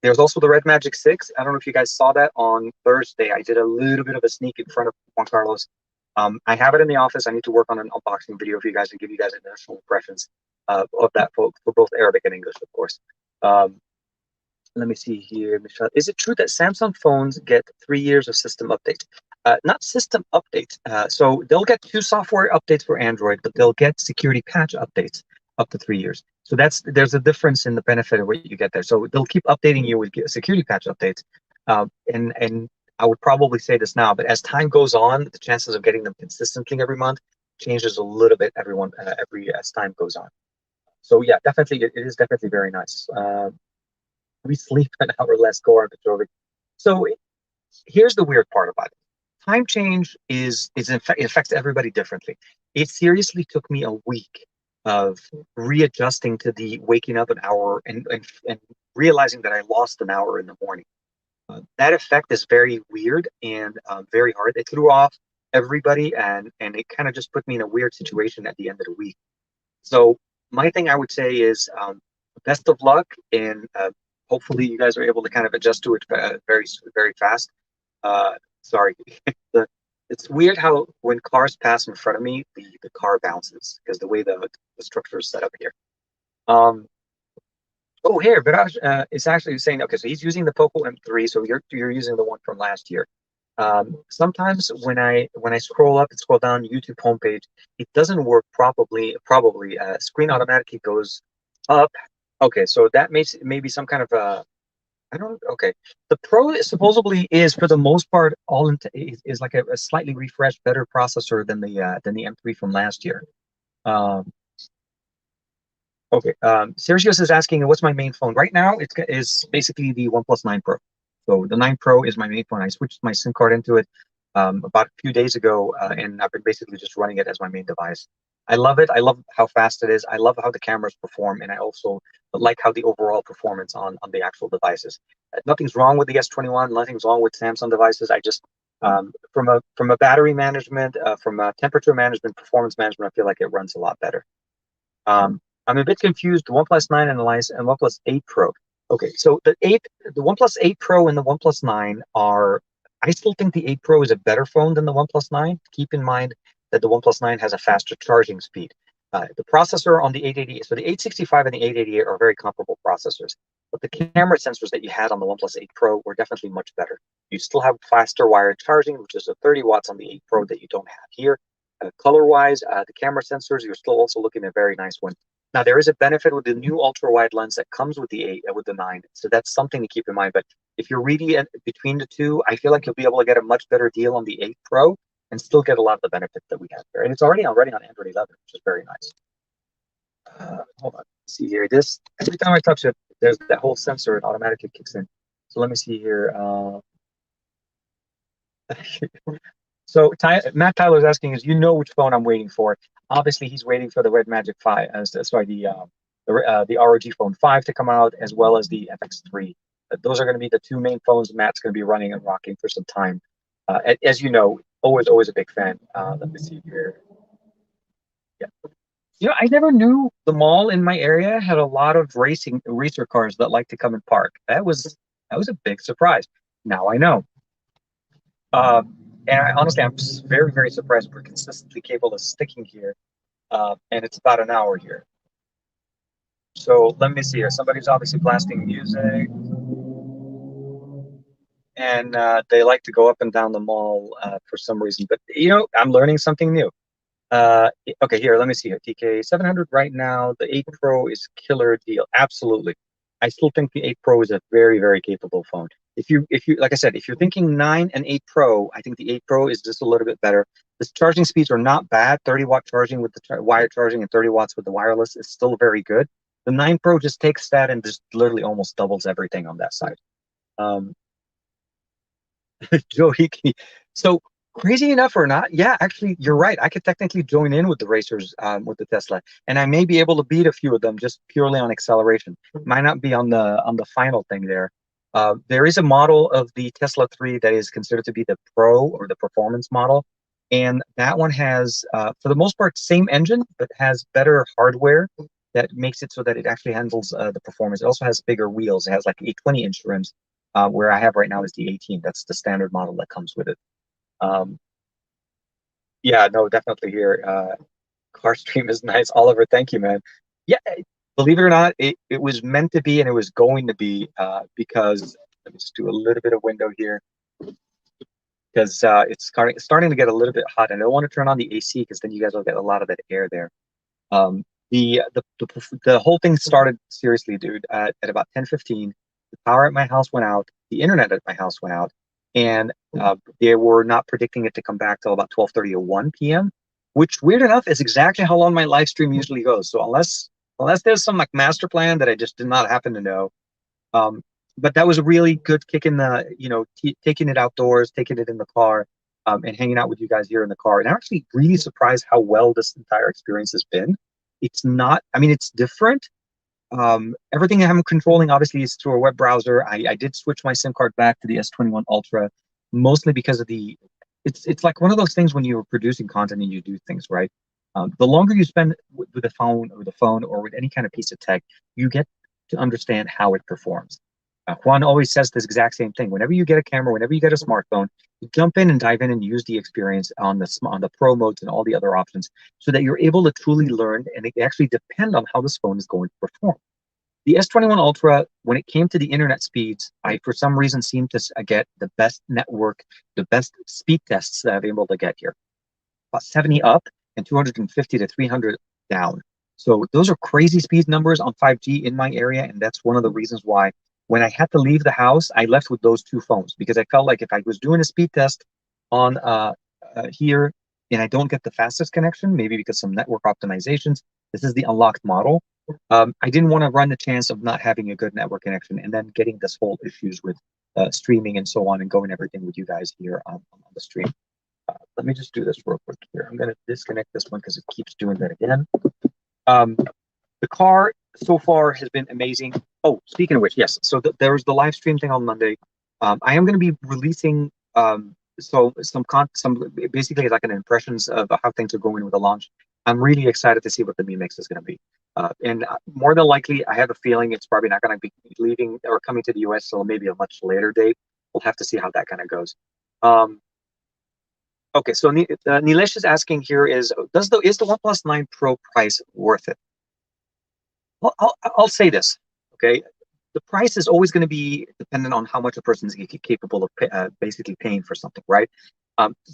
There's also the Redmagic 6. I don't know if you guys saw that on Thursday. I did a little bit of a sneak in front of Juan Carlos. I have it in the office. I need to work on an unboxing video for you guys and give you guys initial impressions of that for both Arabic and English, of course. Let me see here, Michelle. Is it true that Samsung phones get 3 years of system updates? Not system updates. So they'll get 2 software updates for Android, but they'll get security patch updates up to 3 years. So there's a difference in the benefit of what you get there. So they'll keep updating you with security patch updates. And I would probably say this now, but as time goes on, the chances of getting them consistently every month changes a little bit as time goes on. So yeah, definitely, it is definitely very nice. We sleep an hour less, go on Petrovic. So here's the weird part about it. Time change it affects everybody differently. It seriously took me a week of readjusting to the waking up an hour and realizing that I lost an hour in the morning. That effect is very weird and very hard. It threw off everybody, and it kind of just put me in a weird situation at the end of the week. So my thing I would say is best of luck, and hopefully you guys are able to kind of adjust to it very, very fast. Sorry, it's weird how when cars pass in front of me, the car bounces because the way the structure is set up here. Oh, here, Viraj is actually saying, okay, so he's using the Poco M3, so you're using the one from last year. Sometimes when I scroll up and scroll down YouTube homepage, it doesn't work properly. Probably screen automatically goes up. Okay, so that makes maybe some kind of I don't. Okay, the Pro supposedly is for the most part is like a slightly refreshed, better processor than the M3 from last year. Okay, Sergio is asking, what's my main phone? Right now, is basically the OnePlus 9 Pro. So the 9 Pro is my main phone. I switched my SIM card into it about a few days ago, and I've been basically just running it as my main device. I love it. I love how fast it is. I love how the cameras perform, and I also like how the overall performance on the actual devices. Nothing's wrong with the S21. Nothing's wrong with Samsung devices. I just from a battery management, from a temperature management, performance management, I feel like it runs a lot better. I'm a bit confused. The OnePlus 9 and OnePlus 8 Pro. Okay, so the OnePlus 8 Pro and the OnePlus 9 are. I still think the 8 Pro is a better phone than the OnePlus 9. Keep in mind that the OnePlus 9 has a faster charging speed. The processor on the 888, so the 865 and the 888 are very comparable processors, but the camera sensors that you had on the OnePlus 8 Pro were definitely much better. You still have faster wired charging, which is a 30 watts on the 8 Pro that you don't have here. Color-wise, the camera sensors, you're still also looking at a very nice one. Now, there is a benefit with the new ultra-wide lens that comes with the 9, so that's something to keep in mind. But if you're really between the two, I feel like you'll be able to get a much better deal on the 8 Pro and still get a lot of the benefits that we have there. And it's already on Android 11, which is very nice. Hold on, let's see here. This every time I touch it, there's that whole sensor, it automatically kicks in. So let me see here. So Matt Tyler's asking is, which phone I'm waiting for. Obviously, he's waiting for the Redmagic 5, the ROG Phone 5 to come out, as well as the FX3. Those are going to be the 2 main phones Matt's going to be running and rocking for some time. As you know, always a big fan. Let me see here. Yeah. I never knew the mall in my area had a lot of racer cars that like to come and park. That was a big surprise. Now I know. And honestly, I'm very, very surprised we're consistently capable of sticking here. And it's about an hour here. So let me see here. Somebody's obviously blasting music. And they like to go up and down the mall for some reason. But, I'm learning something new. Okay, here, let me see here. TK 700 right now. The 8 Pro is killer deal. Absolutely. I still think the 8 Pro is a very, very capable phone. If you, like I said, if you're thinking 9 and 8 Pro, I think the 8 Pro is just a little bit better. The charging speeds are not bad. 30-watt charging with the wired charging and 30 watts with the wireless is still very good. The 9 Pro just takes that and just literally almost doubles everything on that side. Joe Hickey. So crazy enough or not, yeah, actually, you're right. I could technically join in with the racers with the Tesla, and I may be able to beat a few of them just purely on acceleration. Might not be on the final thing there. There is a model of the Tesla 3 that is considered to be the Pro or the performance model. And that one has, for the most part, same engine, but has better hardware that makes it so that it actually handles the performance. It also has bigger wheels. It has like a 20-inch rims, where I have right now is the 18. That's the standard model that comes with it. Um, yeah, no, definitely here. Car stream is nice. Oliver, thank you, man. Yeah, believe it or not, it was meant to be and it was going to be because let me just do a little bit of window here because it's starting to get a little bit hot. And I don't want to turn on the AC because then you guys will get a lot of that air there. Um, the whole thing started seriously, dude, at about 10:15. The power at my house went out. The internet at my house went out, and they were not predicting it to come back till about 12:30 or 1 p.m. Which, weird enough, is exactly how long my live stream usually goes. So unless there's some like master plan that I just did not happen to know, um, but that was a really good kick in the, taking it outdoors, taking it in the car, and hanging out with you guys here in the car. And I'm actually really surprised how well this entire experience has been. It's not, I mean, it's different. Everything I'm controlling obviously is through a web browser. I did switch my SIM card back to the S21 Ultra, mostly because of it's like one of those things when you're producing content and you do things right. The longer you spend with the phone or with any kind of piece of tech, you get to understand how it performs. Juan always says this exact same thing. Whenever you get a camera, whenever you get a smartphone, you jump in and dive in and use the experience on the pro modes and all the other options, so that you're able to truly learn and actually depend on how this phone is going to perform. The S21 Ultra, when it came to the internet speeds, I for some reason seemed to get the best network, the best speed tests that I've been able to get here. About 70 up and 250 to 300 down. So those are crazy speed numbers on 5G in my area, and that's one of the reasons why when I had to leave the house, I left with those two phones, because I felt like if I was doing a speed test on here and I don't get the fastest connection, maybe because some network optimizations, this is the unlocked model. I didn't want to run the chance of not having a good network connection and then getting this whole issues with streaming and so on, and going everything with you guys here on the stream. Let me just do this real quick here. I'm going to disconnect this one because it keeps doing that again. The car so far has been amazing. Oh, speaking of which, yes. So there's the live stream thing on Monday. I am going to be releasing some basically like an impressions of how things are going with the launch. I'm really excited to see what the Mi Mix is going to be. And more than likely, I have a feeling it's probably not going to be leaving or coming to the US till maybe a much later date. We'll have to see how that kind of goes. Okay, so Nilesh is asking here is the OnePlus 9 Pro price worth it? Well, I'll say this, okay? The price is always going to be dependent on how much a person is capable of basically paying for something, right?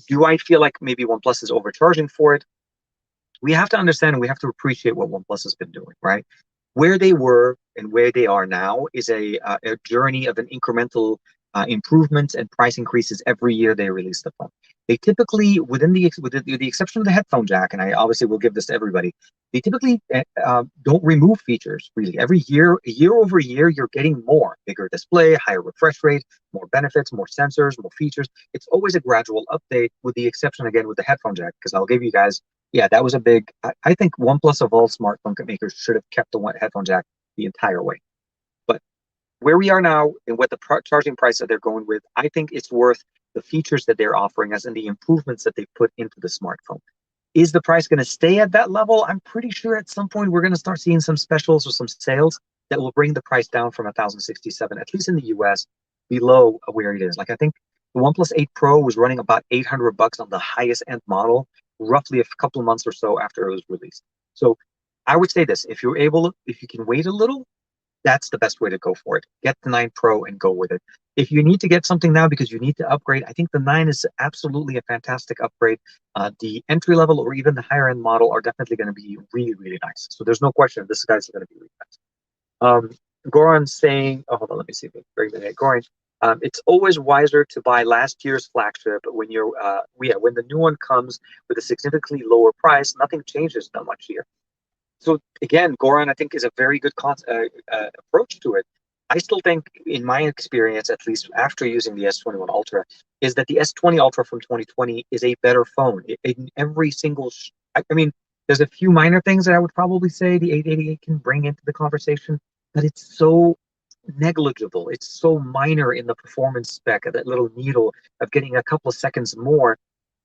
Do I feel like maybe OnePlus is overcharging for it? We have to understand and we have to appreciate what OnePlus has been doing, right? Where they were and where they are now is a journey of an incremental improvements and price increases every year they release the phone. They typically, with the exception of the headphone jack, and I obviously will give this to everybody, they typically don't remove features really. Every year, year over year, you're getting more, bigger display, higher refresh rate, more benefits, more sensors, more features. It's always a gradual update, with the exception again with the headphone jack, because I'll give you guys, yeah, that was a big. I think OnePlus of all smartphone makers should have kept the headphone jack the entire way. But where we are now and what the charging price that they're going with, I think it's worth the features that they're offering us and the improvements that they put into the smartphone. Is the price going to stay at that level? I'm pretty sure at some point we're going to start seeing some specials or some sales that will bring the price down from 1,067, at least in the US, below where it is. Like I think the OnePlus 8 Pro was running about $800 on the highest end model, roughly a couple of months or so after it was released. So I would say this: if you can wait a little, that's the best way to go for it. Get the 9 Pro and go with it. If you need to get something now because you need to upgrade, I think the 9 is absolutely a fantastic upgrade. The entry level or even the higher end model are definitely going to be really, really nice. So there's no question this guy's going to be really nice. Goran's saying, oh, hold on, let me see. Goran, it's always wiser to buy last year's flagship when when the new one comes with a significantly lower price. Nothing changes that much here. So again, Goran, I think, is a very good approach to it. I still think, in my experience, at least after using the S21 Ultra, is that the S20 Ultra from 2020 is a better phone. In every single, I mean, there's a few minor things that I would probably say the 888 can bring into the conversation, but it's so negligible. It's so minor in the performance spec of that little needle of getting a couple of seconds more,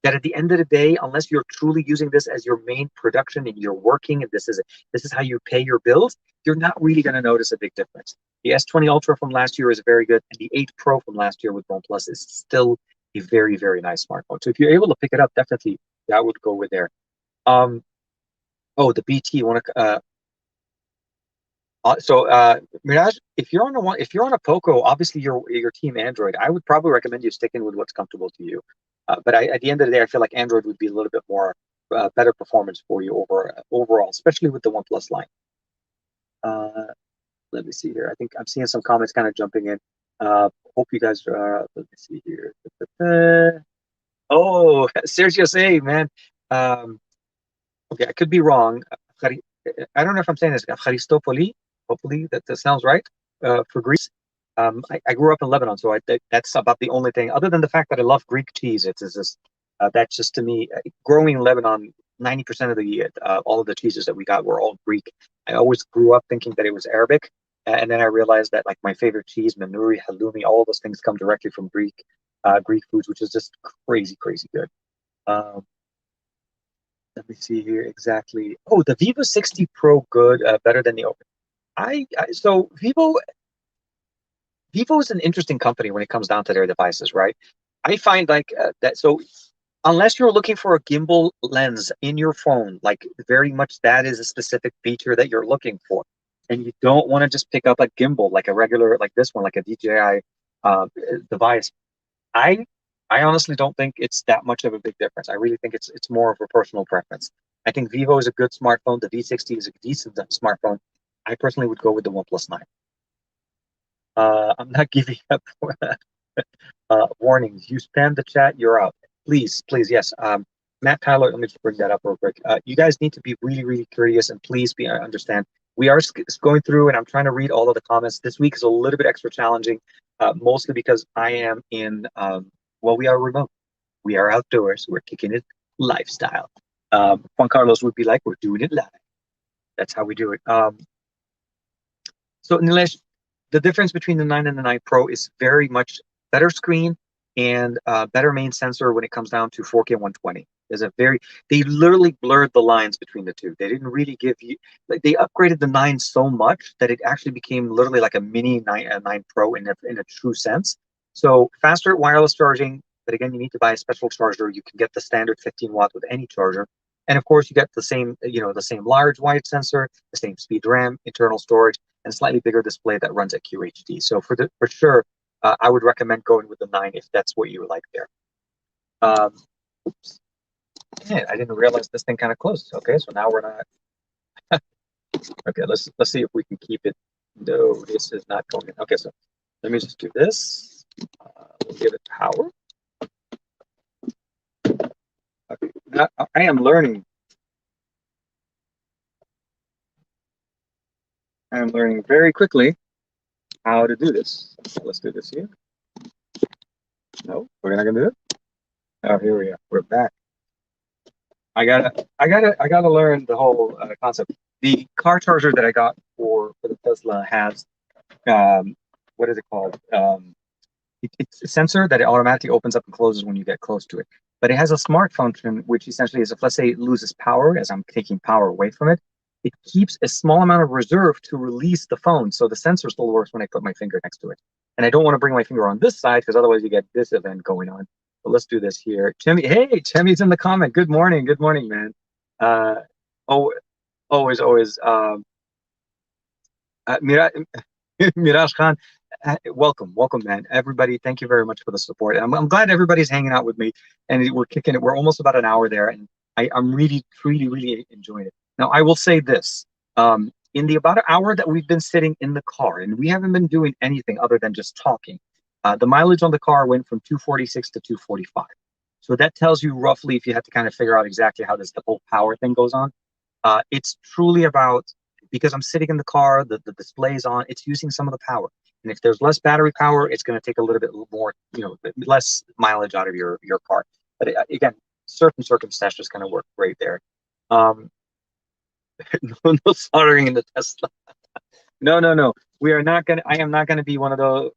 that at the end of the day, unless you're truly using this as your main production and you're working and this is how you pay your bills, you're not really going to notice a big difference. The S20 Ultra from last year is very good, and the 8 Pro from last year with OnePlus is still a very, very nice smartphone. So if you're able to pick it up, definitely that would go with there. Um, oh, the BT. Want to Mirage, if you're on a Poco, obviously you're team Android. I would probably recommend you sticking with what's comfortable to you. At the end of the day, I feel like Android would be a little bit more better performance for you overall, especially with the OnePlus line. Let me see here. I think I'm seeing some comments kind of jumping in. Hope you guys. Let me see here. Oh, Sergio say, man. Um, okay, I could be wrong. I don't know if I'm saying this. Charistopoli. Hopefully that sounds right. For Greece. I grew up in Lebanon, so that's about the only thing. Other than the fact that I love Greek cheese, it's just that's just to me. Growing in Lebanon, 90% of the all of the cheeses that we got were all Greek. I always grew up thinking that it was Arabic, and then I realized that like my favorite cheese, manuri, halloumi, all those things come directly from Greek foods, which is just crazy, crazy good. Um, Let me see here exactly. Oh, the Vivo 60 Pro, good, better than the Oppo. So Vivo is an interesting company when it comes down to their devices, right? I find like that. So unless you're looking for a gimbal lens in your phone, like very much that is a specific feature that you're looking for, and you don't want to just pick up a gimbal like a regular like this one, like a DJI device. I I honestly don't think it's that much of a big difference. I really think it's more of a personal preference. I think Vivo is a good smartphone. The V60 is a decent smartphone. I personally would go with the OnePlus 9. I'm not giving up warnings. You spam the chat, you're out. Please, please, yes. Matt Tyler, let me just bring that up real quick. You guys need to be really, really curious, and please be understand. We are going through, and I'm trying to read all of the comments. This week is a little bit extra challenging, mostly because I am in. Well, we are remote. We are outdoors. We're kicking it lifestyle. Juan Carlos would be like, "We're doing it live." That's how we do it. So Nilesh, the difference between the 9 and the 9 Pro is very much better screen and better main sensor when it comes down to 4K 120. They literally blurred the lines between the two. They didn't really give you, like they upgraded the 9 so much that it actually became literally like a mini 9 Pro in a true sense. So faster wireless charging, but again, you need to buy a special charger. You can get the standard 15 watt with any charger. And of course, you get the same, the same large wide sensor, the same speed RAM, internal storage, and slightly bigger display that runs at QHD. So for sure, I would recommend going with the 9 if that's what you like there. Oops. Man, I didn't realize this thing kind of closed. Okay, so now we're not. Okay, let's see if we can keep it. No, this is not going in. Okay, so let me just do this. We'll give it power. Okay, now, I am learning. I am learning very quickly how to do this. So let's do this here. No, we're not gonna do it. Oh, here we are. We're back. I gotta learn the whole concept. The car charger that I got for the Tesla has what is it called? It's a sensor that it automatically opens up and closes when you get close to it. But it has a smart function, which essentially is if, let's say, it loses power, as I'm taking power away from it, it keeps a small amount of reserve to release the phone. So the sensor still works when I put my finger next to it. And I don't want to bring my finger on this side because otherwise you get this event going on. But let's do this here. Timmy, hey, Timmy's in the comment. Good morning, man. Uh, oh, always. Mira, Miraj Khan, welcome, man. Everybody, thank you very much for the support. I'm glad everybody's hanging out with me, and we're kicking it. We're almost about an hour there, and I'm really, really, really enjoying it. Now, I will say this: in the about an hour that we've been sitting in the car, and we haven't been doing anything other than just talking, the mileage on the car went from 246 to 245. So that tells you roughly, if you had to kind of figure out exactly how the whole power thing goes on. It's truly about, because I'm sitting in the car, the display's on, it's using some of the power. And if there's less battery power, it's going to take a little bit more, less mileage out of your car. But again, certain circumstances kind of work great there. No soldering in the Tesla. No. We are not gonna. I am not gonna be one of those.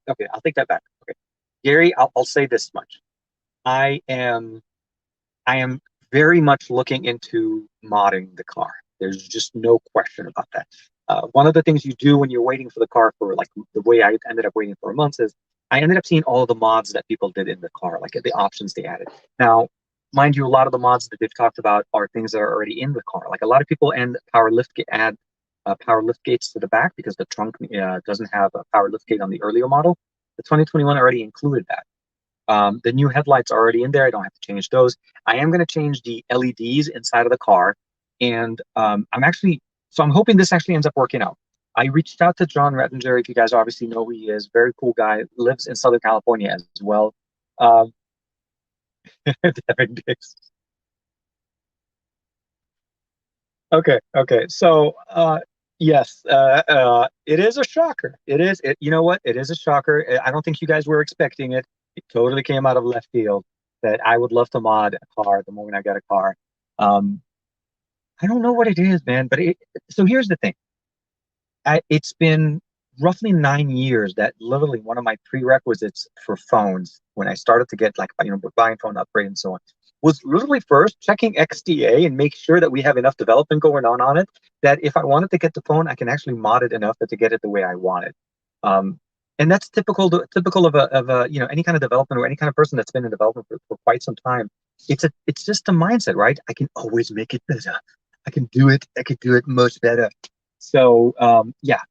Okay, I'll take that back. Okay, Gary, I'll say this much. I am I am very much looking into modding the car. There's just no question about that. One of the things you do when you're waiting for the car for like the way I ended up waiting for a month is I ended up seeing all the mods that people did in the car, like the options they added. Now, mind you, a lot of the mods that they've talked about are things that are already in the car. Like a lot of people add power lift gates to the back because the trunk doesn't have a power lift gate on the earlier model. The 2021 already included that. The new headlights are already in there. I don't have to change those. I am going to change the LEDs inside of the car. And I'm hoping this actually ends up working out. I reached out to John Rettinger, if you guys obviously know who he is, very cool guy, lives in Southern California as well. Um, okay. So, yes, it is a shocker. You know what? It is a shocker. I don't think you guys were expecting it. It totally came out of left field that I would love to mod a car the moment I get a car. Um, I don't know what it is, man, so here's the thing. It's been roughly 9 years that literally one of my prerequisites for phones when I started to get like, buying phone upgrade and so on was literally first checking XDA and make sure that we have enough development going on it, that if I wanted to get the phone, I can actually mod it enough to get it the way I want it. Um, and that's typical of any kind of development or any kind of person that's been in development for quite some time. It's just a mindset, right? I can always make it better. I can do it. I can do it much better. So yeah,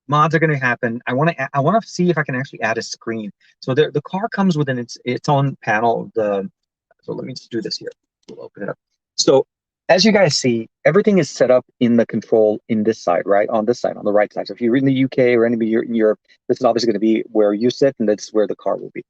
mods are going to happen. I want to see if I can actually add a screen. So the car comes with its own panel. So let me just do this here. We'll open it up. So as you guys see, everything is set up in the control in this side, right? On this side, on the right side. So if you're in the UK or anybody in Europe, this is obviously going to be where you sit, and that's where the car will be.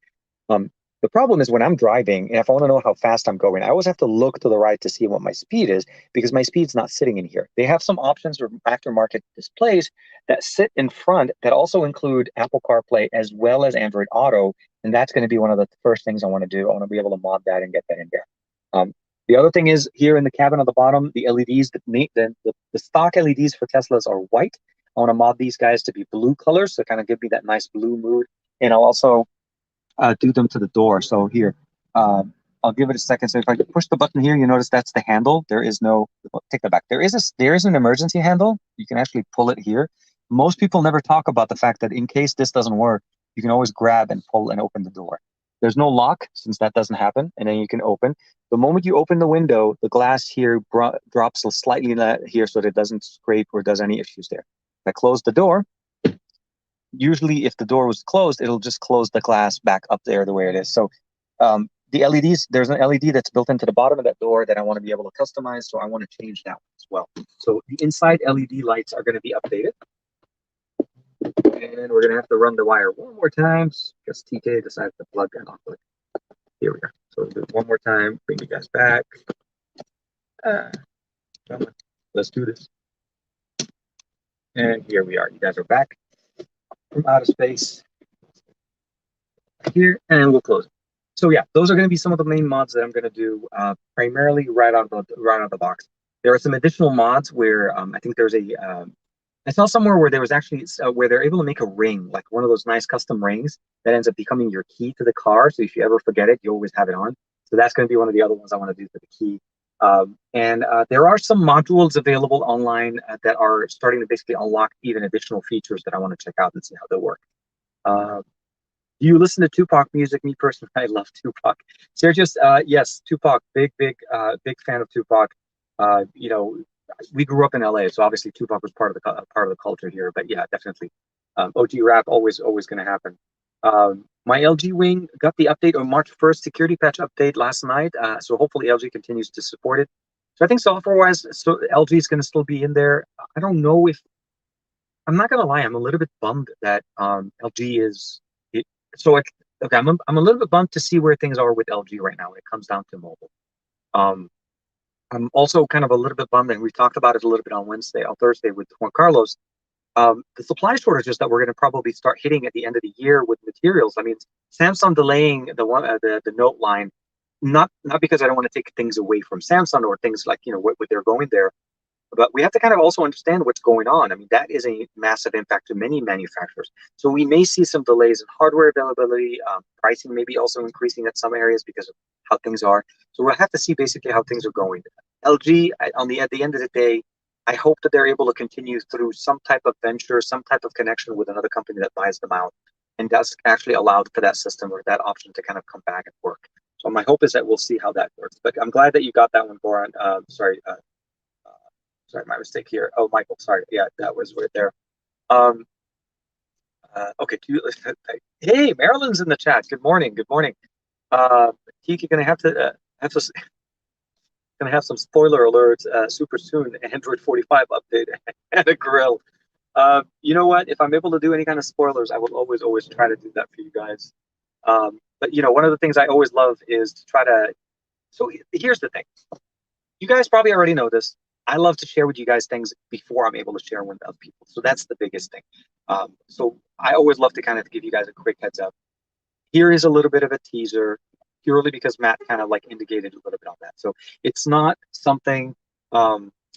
Um, the problem is when I'm driving, and if I want to know how fast I'm going, I always have to look to the right to see what my speed is because my speed's not sitting in here. They have some options or aftermarket displays that sit in front that also include Apple CarPlay as well as Android Auto, and that's going to be one of the first things I want to do. I want to be able to mod that and get that in there. Um, the other thing is here in the cabin on the bottom, the LEDs, the stock LEDs for Teslas are white. I want to mod these guys to be blue colors, so kind of give me that nice blue mood. And I'll also do them to the door. So here, I'll give it a second. So if I push the button here, you notice that's the handle. There is no, take that back. There is an emergency handle. You can actually pull it here. Most people never talk about the fact that in case this doesn't work, you can always grab and pull and open the door. There's no lock since that doesn't happen, and then you can open. The moment you open the window, the glass here drops slightly here so that it doesn't scrape or does any issues there. If I close the door, usually if the door was closed, it'll just close the glass back up there the way it is. So the LEDs, there's an LED that's built into the bottom of that door that I want to be able to customize. So I want to change that one as well. So the inside LED lights are going to be updated. And we're going to have to run the wire one more time because TK decided to plug and unplug. Here we go. So we'll do it one more time, bring you guys back. Let's do this. And here we are. You guys are back from outer space here, and we'll close it. So yeah, those are going to be some of the main mods that I'm going to do primarily right out of the box. There are some additional mods where I think there's I saw somewhere where there was actually where they're able to make a ring, like one of those nice custom rings that ends up becoming your key to the car. So if you ever forget it, you always have it on. So that's going to be one of the other ones I want to do for the key. And there are some modules available online that are starting to basically unlock even additional features that I want to check out and see how they work. Do you listen to Tupac music? Me personally, I love Tupac. Sergius, yes, Tupac, big fan of Tupac. We grew up in LA, so obviously Tupac was part of the culture here. But yeah, definitely, OG rap always going to happen. My LG Wing got the update on March 1st, security patch update last night. So hopefully LG continues to support it. So I think software-wise, so LG is going to still be in there. I don't know if I'm not going to lie, I'm a little bit bummed that LG is. Okay, I'm a little bit bummed to see where things are with LG right now when it comes down to mobile. Um, I'm also kind of a little bit bummed, and we talked about it a little bit on Thursday with Juan Carlos. The supply shortages that we're going to probably start hitting at the end of the year with materials. I mean, Samsung delaying the Note line, not because I don't want to take things away from Samsung or things like what they're going there. But we have to kind of also understand what's going on. I mean, that is a massive impact to many manufacturers. So we may see some delays in hardware availability, pricing may be also increasing at some areas because of how things are. So we'll have to see basically how things are going. LG, at the end of the day, I hope that they're able to continue through some type of venture, some type of connection with another company that buys them out, and does actually allow for that system or that option to kind of come back and work. So my hope is that we'll see how that works. But I'm glad that you got that one, Goran. Sorry, my mistake here. Oh, Michael, sorry. Yeah, that was right there. Um, okay, hey, Marilyn's in the chat. Good morning. Good morning. Kiki, gonna gonna have some spoiler alerts super soon. Android 45 update and a grill. You know what? If I'm able to do any kind of spoilers, I will always try to do that for you guys. But one of the things I always love is to try to. So here's the thing. You guys probably already know this. I love to share with you guys things before I'm able to share with other people. So that's the biggest thing. So I always love to kind of give you guys a quick heads up. Here is a little bit of a teaser, purely because Matt kind of like indicated a little bit on that. So it's not something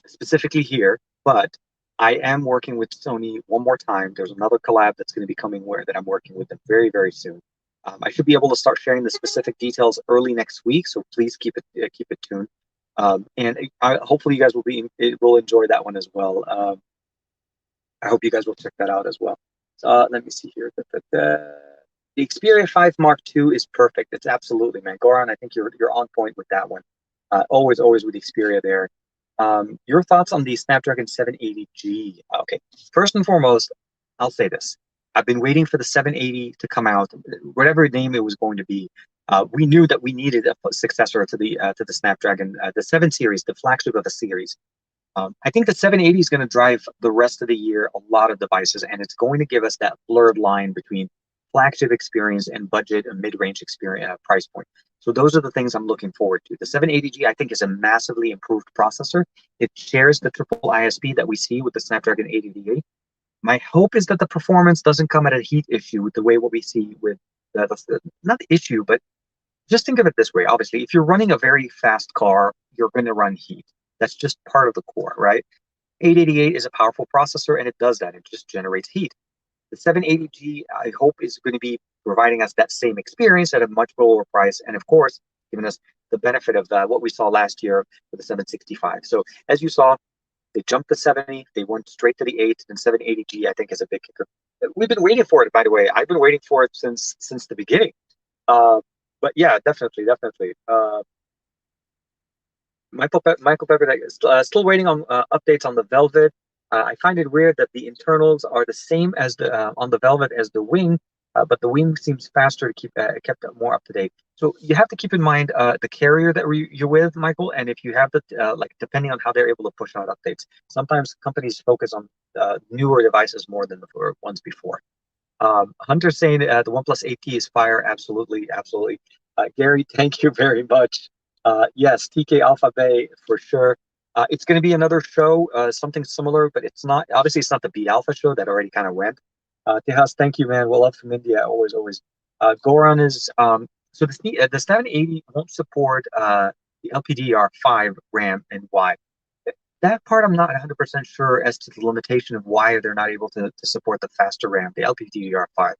specifically here, but I am working with Sony one more time. There's another collab that's going to be coming that I'm working with them very, very soon. I should be able to start sharing the specific details early next week, so please keep it tuned. Hopefully you guys will enjoy that one as well. I hope you guys will check that out as well. Let me see here. The Xperia 5 Mark II is perfect. It's absolutely, man. Goran, I think you're on point with that one. Always with Xperia there. Your thoughts on the Snapdragon 780G? Okay, first and foremost, I'll say this. I've been waiting for the 780 to come out, whatever name it was going to be. We knew that we needed a successor to the Snapdragon, the 7 series, the flagship of the series. I think the 780 is going to drive the rest of the year a lot of devices, and it's going to give us that blurred line between flagship experience and budget and mid-range experience price point. So those are the things I'm looking forward to. The 780G, I think, is a massively improved processor. It shares the triple ISP that we see with the Snapdragon 888. My hope is that the performance doesn't come at a heat issue with the way what we see with not the issue, but just think of it this way. Obviously, if you're running a very fast car, you're going to run heat. That's just part of the core, right? 888 is a powerful processor, and it does that. It just generates heat. The 780G, I hope, is going to be providing us that same experience at a much lower price, and of course, giving us the benefit of what we saw last year with the 765. So as you saw, they jumped the 70, they went straight to the 8, and 780G, I think, is a big kicker. We've been waiting for it, by the way. I've been waiting for it since the beginning. But yeah, definitely. Michael Pepper is still waiting on updates on the Velvet. I find it weird that the internals are the same as the on the Velvet as the wing, but the wing seems faster to keep kept more up to date. So you have to keep in mind the carrier that you're with, Michael, and if you have the like depending on how they're able to push out updates. Sometimes companies focus on newer devices more than the ones before. Hunter saying the OnePlus 8T is fire. Absolutely. Gary, thank you very much. Yes, TK Alpha Bay for sure. It's going to be another show, something similar, but it's not. Obviously, it's not the B Alpha show that already kind of went. Tejas, thank you, man. Well, love from India, always. Goran is so the 780 won't support the LPDDR5 RAM and why. That part I'm not 100% sure as to the limitation of why they're not able to support the faster RAM, the LPDDR5.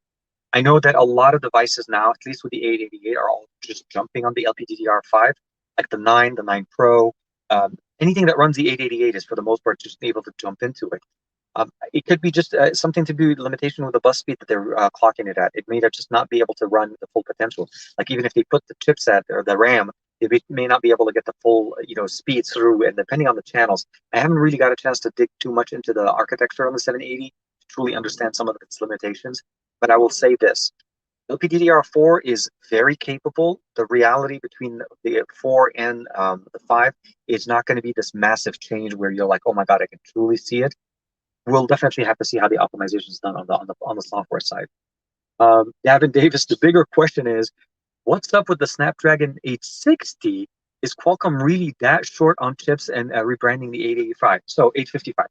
I know that a lot of devices now, at least with the 888, are all just jumping on the LPDDR5, like the 9, the 9 Pro. Anything that runs the 888 is, for the most part, just able to jump into it. It could be just something to do with limitation with the bus speed that they're clocking it at. It may just not be able to run the full potential. Like even if they put the chipset or the RAM, they may not be able to get the full speed through. And depending on the channels, I haven't really got a chance to dig too much into the architecture on the 780 to truly understand some of its limitations. But I will say this. LPDDR4 is very capable. The reality between the 4 and the 5 is not going to be this massive change where you're like, oh my God, I can truly see it. We'll definitely have to see how the optimization is done on the software side. Gavin Davis, the bigger question is, what's up with the Snapdragon 860? Is Qualcomm really that short on chips and rebranding the 885? So 855.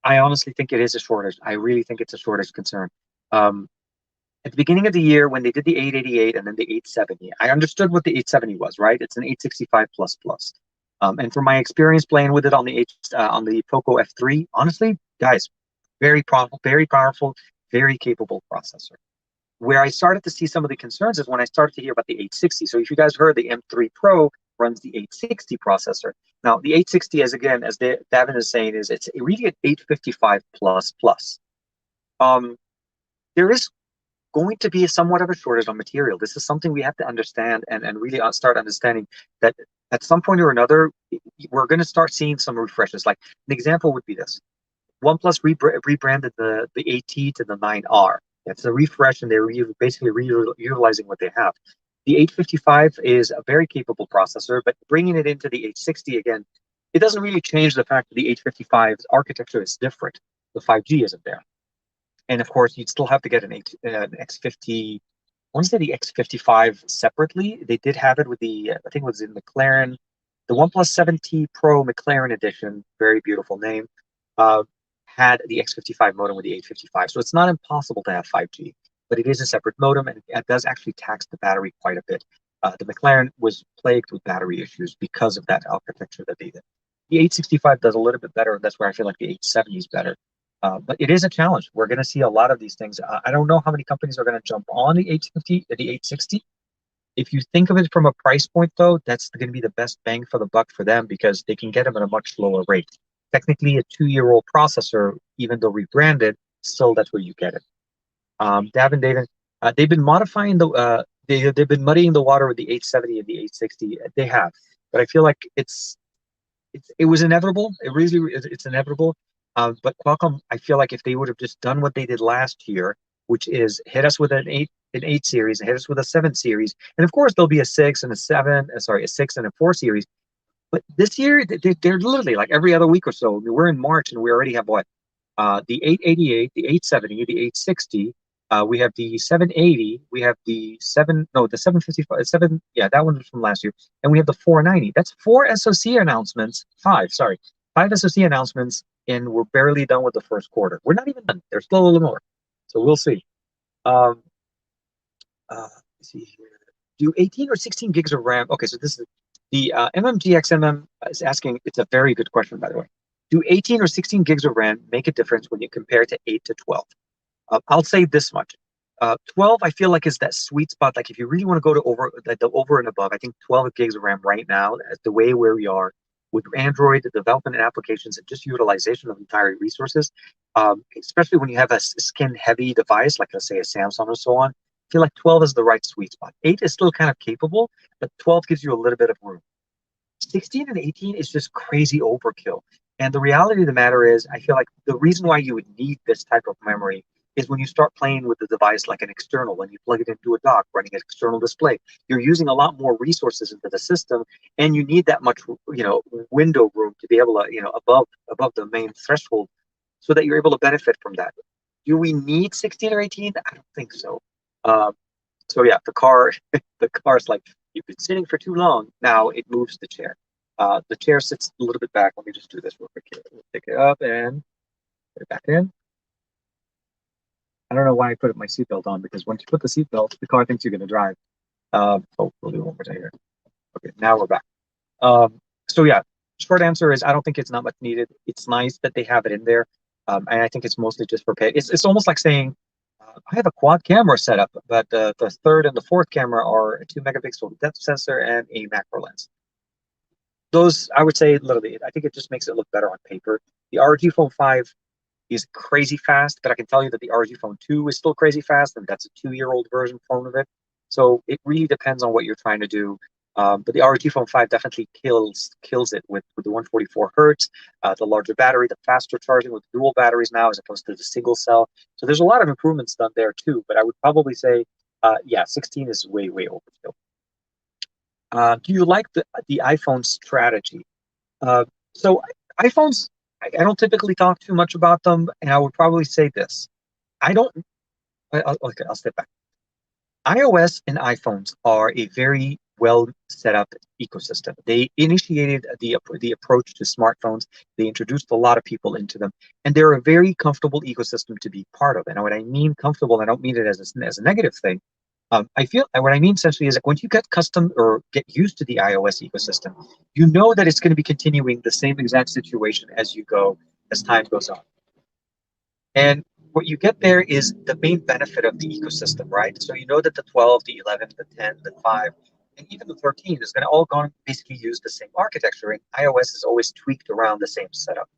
I honestly think it is a shortage. I really think it's a shortage concern. At the beginning of the year, when they did the 888 and then the 870, I understood what the 870 was, right? It's an 865 plus plus. And from my experience playing with it on the Poco F3, honestly, guys, very powerful, very capable processor. Where I started to see some of the concerns is when I started to hear about the 860. So if you guys heard, the M3 Pro runs the 860 processor. Now the 860, as again, as Davin is saying, is it's really an 855 plus plus. There is going to be somewhat of a shortage on material. This is something we have to understand and really start understanding that at some point or another, we're going to start seeing some refreshes. Like an example would be this. OnePlus rebranded the 8T to the 9R. It's a refresh, and they're basically utilizing what they have. The 855 is a very capable processor, but bringing it into the 860 again, it doesn't really change the fact that the 855's architecture is different. The 5G isn't there. And of course, you'd still have to get an X50. I want to say the X55 separately. They did have it with the, I think it was in Mclaren, the OnePlus 7T Pro Mclaren edition, very beautiful name, had the X55 modem with the 855. So it's not impossible to have 5G, but it is a separate modem, and it does actually tax the battery quite a bit. The Mclaren was plagued with battery issues because of that architecture that they did. The 865 does a little bit better. That's where I feel like the 870 is better. But it is a challenge. We're going to see a lot of these things. I don't know how many companies are going to jump on the 850, the 860. If you think of it from a price point, though, that's going to be the best bang for the buck for them because they can get them at a much lower rate. Technically, a 2-year-old processor, even though rebranded, still that's where you get it. David, they've been modifying they've been muddying the water with the 870 and the 860. They have, but I feel like it was inevitable. It's inevitable. But Qualcomm, I feel like if they would have just done what they did last year, which is hit us with an 8 series, and hit us with a 7 series, and of course there'll be a 6 and a 7, a 6 and a 4 series. But this year, they're literally like every other week or so. I mean, we're in March and we already have what? The 888, the 870, the 860. We have the 780. We have the 755, 7. Yeah, that one was from last year. And we have the 490. That's 4 SoC announcements. 5, sorry. 5 SoC announcements, and we're barely done with the first quarter. We're not even done. There's still a little more. So we'll see. Let's see here. Do 18 or 16 gigs of RAM? Okay, so this is the MMGXMM is asking. It's a very good question, by the way. Do 18 or 16 gigs of RAM make a difference when you compare to 8 to 12? I'll say this much. 12, I feel like, is that sweet spot. Like if you really want to go to over and above, I think 12 gigs of RAM right now, the way where we are with Android, the development and applications, and just utilization of entire resources, especially when you have a skin-heavy device, like let's say a Samsung or so on, I feel like 12 is the right sweet spot. 8 is still kind of capable, but 12 gives you a little bit of room. 16 and 18 is just crazy overkill. And the reality of the matter is, I feel like the reason why you would need this type of memory is when you start playing with the device like an external, when you plug it into a dock, running an external display, you're using a lot more resources into the system, and you need that much, window room to be able to, above the main threshold, so that you're able to benefit from that. Do we need 16 or 18? I don't think so. So yeah, the car's like, you've been sitting for too long. Now it moves the chair. The chair sits a little bit back. Let me just do this real quick here. We'll pick it up and put it back in. I don't know why I put my seatbelt on, because once you put the seatbelt, the car thinks you're going to drive. We'll do one more time here. Okay, now we're back. So yeah, short answer is I don't think it's not much needed. It's nice that they have it in there. And I think it's mostly just for pay. It's almost like saying, I have a quad camera setup, but the third and the fourth camera are a 2 megapixel depth sensor and a macro lens. Those, I would say, literally, I think it just makes it look better on paper. The ROG Phone 5 is crazy fast, but I can tell you that the ROG Phone 2 is still crazy fast, and that's a 2-year-old version phone of it. So it really depends on what you're trying to do. But the ROG Phone 5 definitely kills it with the 144 hertz, the larger battery, the faster charging with dual batteries now as opposed to the single cell. So there's a lot of improvements done there too. But I would probably say, 16 is way overkill. Do you like the iPhone strategy? So iPhones, I don't typically talk too much about them, and I would probably say this. Okay, I'll step back. iOS and iPhones are a very well set up ecosystem. They initiated the approach to smartphones. They introduced a lot of people into them, and they're a very comfortable ecosystem to be part of. And when I mean comfortable, I don't mean it as a negative thing. I feel what I mean essentially is that when you get custom or get used to the iOS ecosystem, you know that it's going to be continuing the same exact situation as you go as time goes on. And what you get there is the main benefit of the ecosystem, right? So you know that the 12, the 11, the 10, the 5, and even the 13 is going to all go basically use the same architecture, and iOS is always tweaked around the same setup.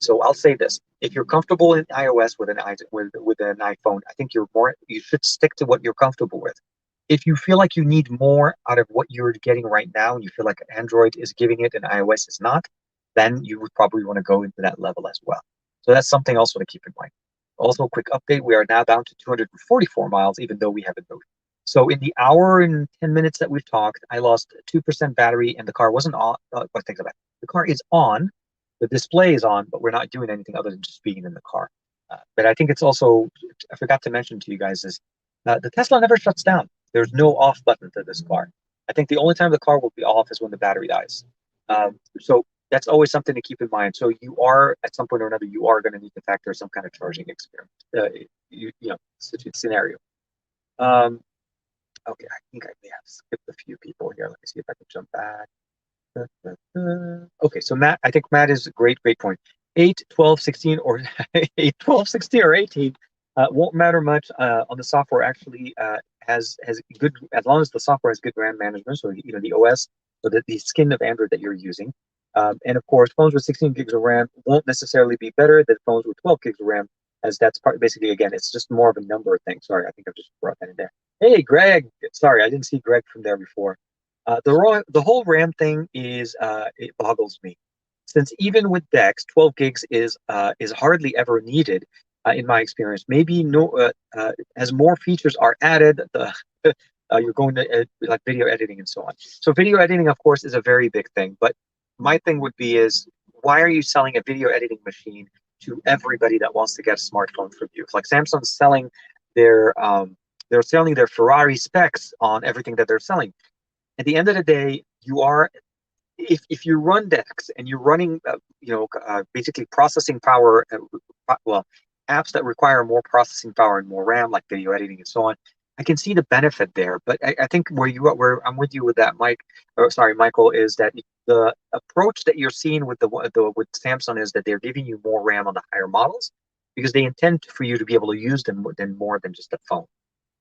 So I'll say this: if you're comfortable in iOS with an iPhone, I think you should stick to what you're comfortable with. If you feel like you need more out of what you're getting right now, and you feel like Android is giving it and iOS is not, then you would probably want to go into that level as well. So that's something also to keep in mind. Also, a quick update: we are now down to 244 miles, even though we haven't moved. So in the hour and 10 minutes that we've talked, I lost 2% battery, and the car wasn't on. What things about the car is on, the display is on, but we're not doing anything other than just being in the car. But I think it's also, I forgot to mention to you guys, is the Tesla never shuts down. There's no off button to this car. I think the only time the car will be off is when the battery dies. So that's always something to keep in mind. So you are, at some point or another, you are going to need to factor some kind of charging experiment, such a scenario. Okay, I think I may have skipped a few people here. Let me see if I can jump back. Okay, so Matt, I think Matt is a great point. 8, 12, 16, or 8, 12, 16, or 18 won't matter much on the software. Actually, has good, as long as the software has good RAM management. So the OS, so that the skin of Android that you're using, and of course, phones with 16 gigs of RAM won't necessarily be better than phones with 12 gigs of RAM, as that's basically, again, it's just more of a number thing. Sorry, I think I've just brought that in there. Hey, Greg. Sorry, I didn't see Greg from there before. The whole RAM thing it boggles me, since even with DeX, 12 gigs is hardly ever needed in my experience. Maybe as more features are added, you're going to like video editing and so on. So video editing, of course, is a very big thing. But my thing would be is, why are you selling a video editing machine to everybody that wants to get a smartphone from you? Like Samsung's selling they're selling their Ferrari specs on everything that they're selling. At the end of the day, if you run DeX and you're running, basically processing power, apps that require more processing power and more RAM, like video editing and so on, I can see the benefit there. But I think where I'm with you with that, Michael, is that the approach that you're seeing with with Samsung is that they're giving you more RAM on the higher models because they intend for you to be able to use them more than just a phone.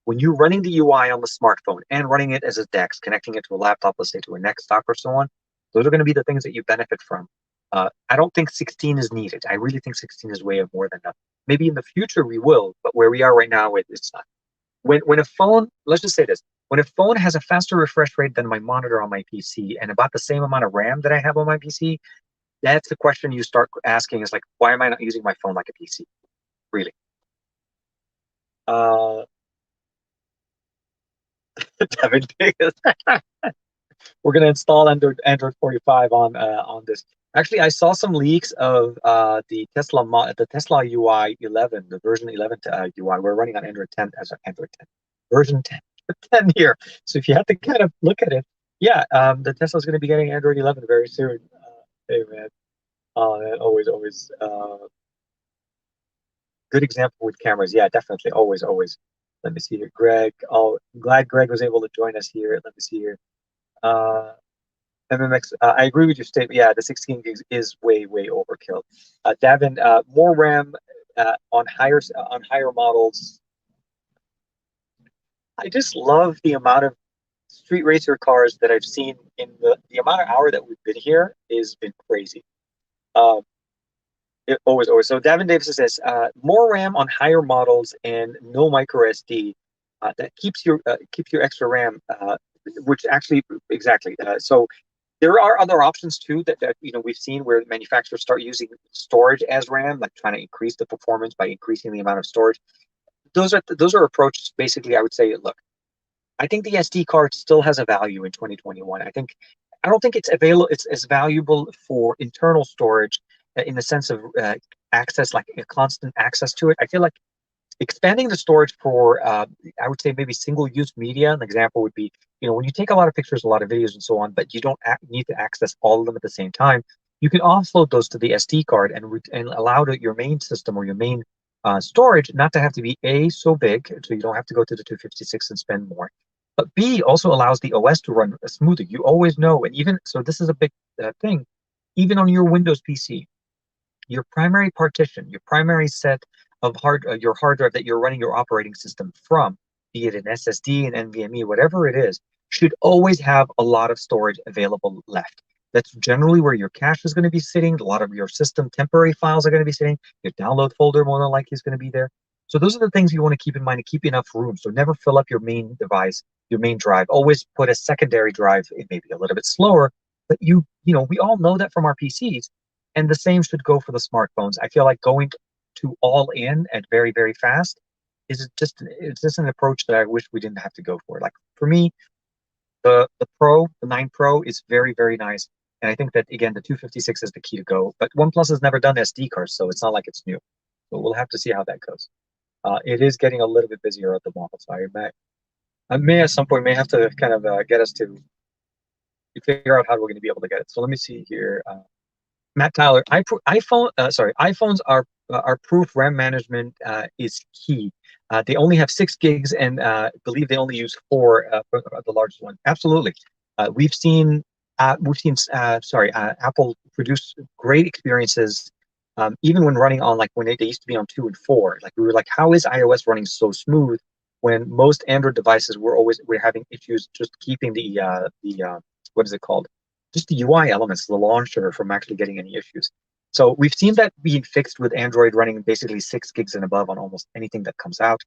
When you're running the UI on the smartphone and running it as a DeX, connecting it to a laptop, let's say to a Nextdoc or so on, those are going to be the things that you benefit from. I don't think 16 is needed. I really think 16 is way more than enough. Maybe in the future we will, but where we are right now, it's not. When a phone, let's just say this, when a phone has a faster refresh rate than my monitor on my PC and about the same amount of RAM that I have on my PC, that's the question you start asking, is like, why am I not using my phone like a PC? Really? Devin Biggers. We're going to install Android 45 on this. Actually, I saw some leaks of the Tesla UI 11, the version 11 UI. We're running on Android 10 as an Android 10 version 10 here. So if you have to kind of look at it, yeah, the Tesla's going to be getting Android 11 very soon. Hey man, always good example with cameras. Yeah, definitely, always. Let me see here, Greg. Oh, I'm glad Greg was able to join us here. Let me see here. MMX, I agree with your statement. Yeah, the 16 gigs is way overkill. Davin, more RAM on higher models. I just love the amount of street racer cars that I've seen in the amount of hour that we've been here has been crazy. Always. So Davin Davis says more RAM on higher models and no micro SD. That keeps your extra RAM, which actually exactly. So there are other options too that we've seen where manufacturers start using storage as RAM, like trying to increase the performance by increasing the amount of storage. Those are approaches. Basically, I would say, look, I think the SD card still has a value in 2021. I don't think it's available. It's as valuable for internal storage in the sense of access, like a constant access to it. I feel like expanding the storage for, I would say maybe single-use media. An example would be, when you take a lot of pictures, a lot of videos, and so on, but you don't need to access all of them at the same time. You can offload those to the SD card and allow your main system or your main Storage, not to have to be A, so big, so you don't have to go to the 256 and spend more. But B, also allows the OS to run smoother. You always know, and even so, this is a big thing. Even on your Windows PC, your primary partition, your primary set of your hard drive that you're running your operating system from, be it an SSD, an NVMe, whatever it is, should always have a lot of storage available left. That's generally where your cache is going to be sitting. A lot of your system temporary files are going to be sitting. Your download folder more than likely is going to be there. So those are the things you want to keep in mind to keep enough room. So never fill up your main device, your main drive. Always put a secondary drive. It may be a little bit slower, but we all know that from our PCs. And the same should go for the smartphones. I feel like going to all in at very, very fast it's just an approach that I wish we didn't have to go for. Like for me, the 9 Pro is very, very nice. And I think that again the 256 is the key to go. But OnePlus has never done SD cards, so it's not like it's new. So we'll have to see how that goes. It is getting a little bit busier at the moment, so I may at some point may have to kind of get us to figure out how we're going to be able to get it. So let me see here. Matt Tyler, iPhones are proof RAM management is key. They only have 6 gigs and believe they only use 4 for the largest one. Absolutely, Apple produce great experiences even when running on like when they used to be on 2 and 4. Like we were like, how is iOS running so smooth when most Android devices we're having issues just keeping the what is it called? Just the UI elements, the launcher from actually getting any issues. So we've seen that being fixed with Android running basically 6 gigs and above on almost anything that comes out.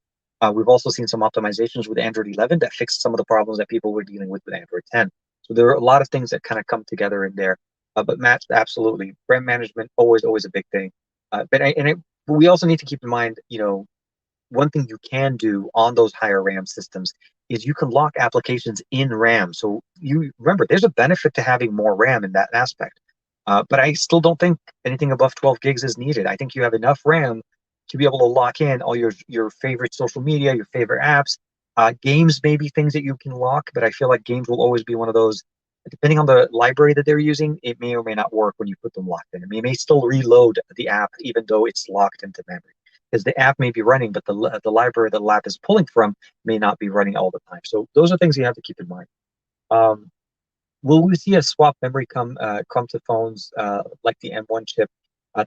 We've also seen some optimizations with Android 11 that fixed some of the problems that people were dealing with Android 10. So there are a lot of things that kind of come together in there. But Matt, absolutely, RAM management always a big thing. We also need to keep in mind, one thing you can do on those higher RAM systems is you can lock applications in RAM. So you remember, there's a benefit to having more RAM in that aspect. But I still don't think anything above 12 gigs is needed. I think you have enough RAM to be able to lock in all your favorite social media, your favorite apps. Games may be things that you can lock, but I feel like games will always be one of those. Depending on the library that they're using, it may or may not work when you put them locked in. I mean, it may still reload the app even though it's locked into memory, because the app may be running, but the library the app is pulling from may not be running all the time. So those are things you have to keep in mind. Will we see a swap memory come to phones like the M1 chip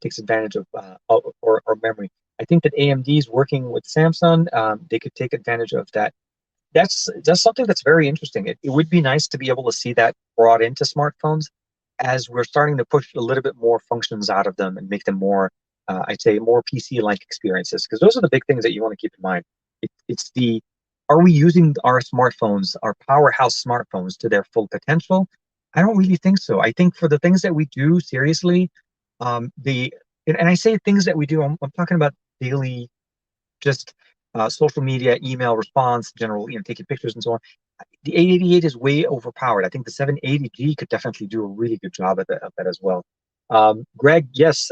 takes advantage of or memory? I think that AMD is working with Samsung. They could take advantage of that. That's something that's very interesting. It would be nice to be able to see that brought into smartphones as we're starting to push a little bit more functions out of them and make them more, I'd say, more PC-like experiences. Because those are the big things that you want to keep in mind. Are we using our smartphones, our powerhouse smartphones, to their full potential? I don't really think so. I think for the things that we do seriously, and I say things that we do, I'm talking about daily, just social media, email response, general, taking pictures and so on. The 888 is way overpowered. I think the 780G could definitely do a really good job of that as well. Greg, yes.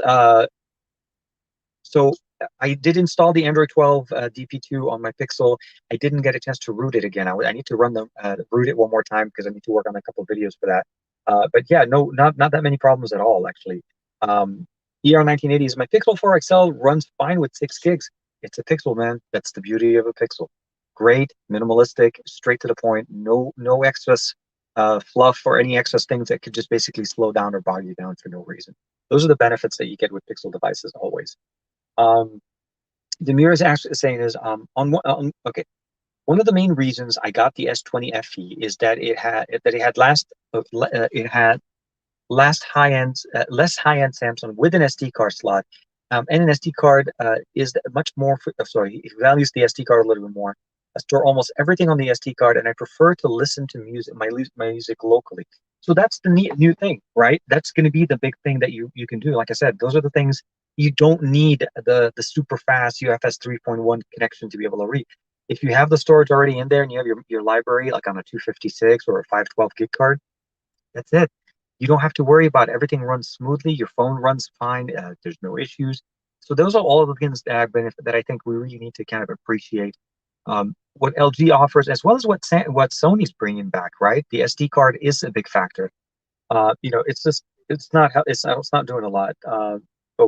So I did install the Android 12 DP2 on my Pixel. I didn't get a chance to root it again. I need to root it one more time because I need to work on a couple of videos for that. But yeah, no, not that many problems at all, actually. ER1980 is my Pixel 4 XL runs fine with 6 gigs. It's a Pixel, man. That's the beauty of a Pixel. Great, minimalistic, straight to the point. No excess fluff or any excess things that could just basically slow down or bog you down for no reason. Those are the benefits that you get with Pixel devices always. Demir is actually saying is okay. One of the main reasons I got the S20 FE is that it had less high-end Samsung with an SD card slot, and an SD card is much more. It values the SD card a little bit more. I store almost everything on the SD card, and I prefer to listen to my music locally. So that's the new thing, right? That's going to be the big thing that you can do. Like I said, those are the things you don't need the super fast UFS 3.1 connection to be able to read. If you have the storage already in there and you have your library like on a 256 or a 512 gig card, that's it. You don't have to worry about it. Everything runs smoothly. Your phone runs fine. There's no issues. So those are all of the things that I think we really need to kind of appreciate. What LG offers, as well as what Sony's bringing back, right? The SD card is a big factor. It's not doing a lot.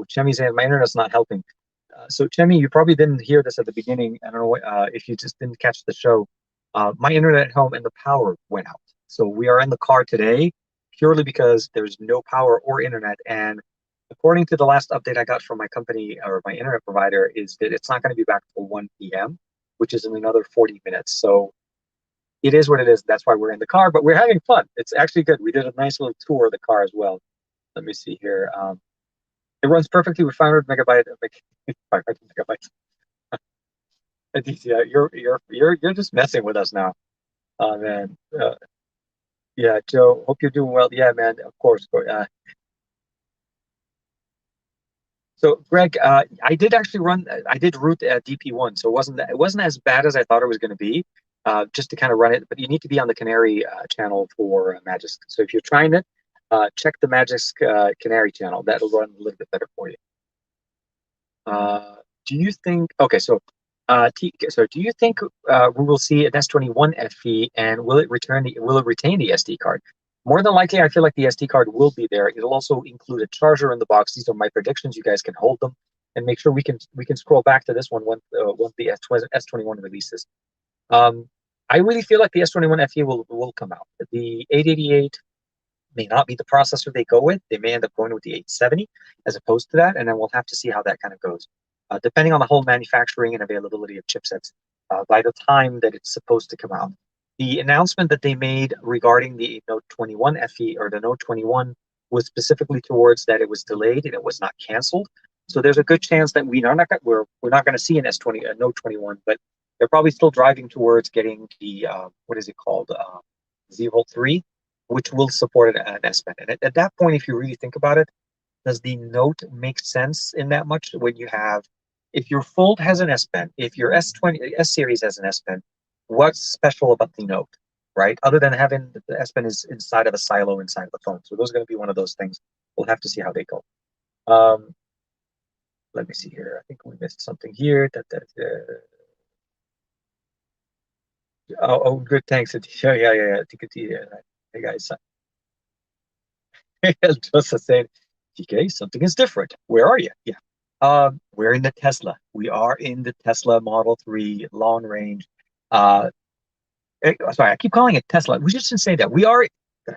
Chemi's saying my internet's not helping. So Chemi, you probably didn't hear this at the beginning. I don't know if you just didn't catch the show. My internet at home and the power went out. So we are in the car today purely because there's no power or internet. And according to the last update I got from my company or my internet provider, is that it's not going to be back till 1 p.m., which is in another 40 minutes. So it is what it is. That's why we're in the car, but we're having fun. It's actually good. We did a nice little tour of the car as well. Let me see here. It runs perfectly with 500 megabyte, 500 megabytes. Yeah, you're just messing with us now. Oh man. Yeah, Joe. Hope you're doing well. Yeah, man. Of course. So, Greg, I did actually run. I did root DP1, so it wasn't as bad as I thought it was going to be. Just to kind of run it, but you need to be on the Canary channel for Magisk. So if you're trying it, check the Magisk Canary channel. That'll run a little bit better for you. Do you think? Okay, so do you think we will see an S21 FE, and will it retain the SD card? More than likely, I feel like the SD card will be there. It'll also include a charger in the box. These are my predictions. You guys can hold them and make sure we can scroll back to this one once the S21 releases. Um, I really feel like the S21 FE will come out. The 888 may not be the processor they go with. They may end up going with the 870 as opposed to that, and then we'll have to see how that kind of goes. Depending on the whole manufacturing and availability of chipsets by the time that it's supposed to come out. The announcement that they made regarding the Note 21 FE or the Note 21 was specifically towards that it was delayed and it was not canceled. So there's a good chance that we're not going to see an S20 a Note 21, but they're probably still driving towards getting the what is it called Z Volt 3, which will support an S Pen. And at that point, if you really think about it, does the Note make sense in that much when you have, if your Fold has an S Pen, if your S series has an S Pen, what's special about the Note, right? Other than having the S Pen is inside of a silo inside of the phone. So those are going to be one of those things. We'll have to see how they go. Um, let me see here. I think we missed something here. Oh, good. Thanks. Yeah. Hey guys, just saying, TK, something is different. Where are you? Yeah. We're in the Tesla. We are in the Tesla Model 3 long range. Sorry, I keep calling it Tesla. We just shouldn't say that. We are,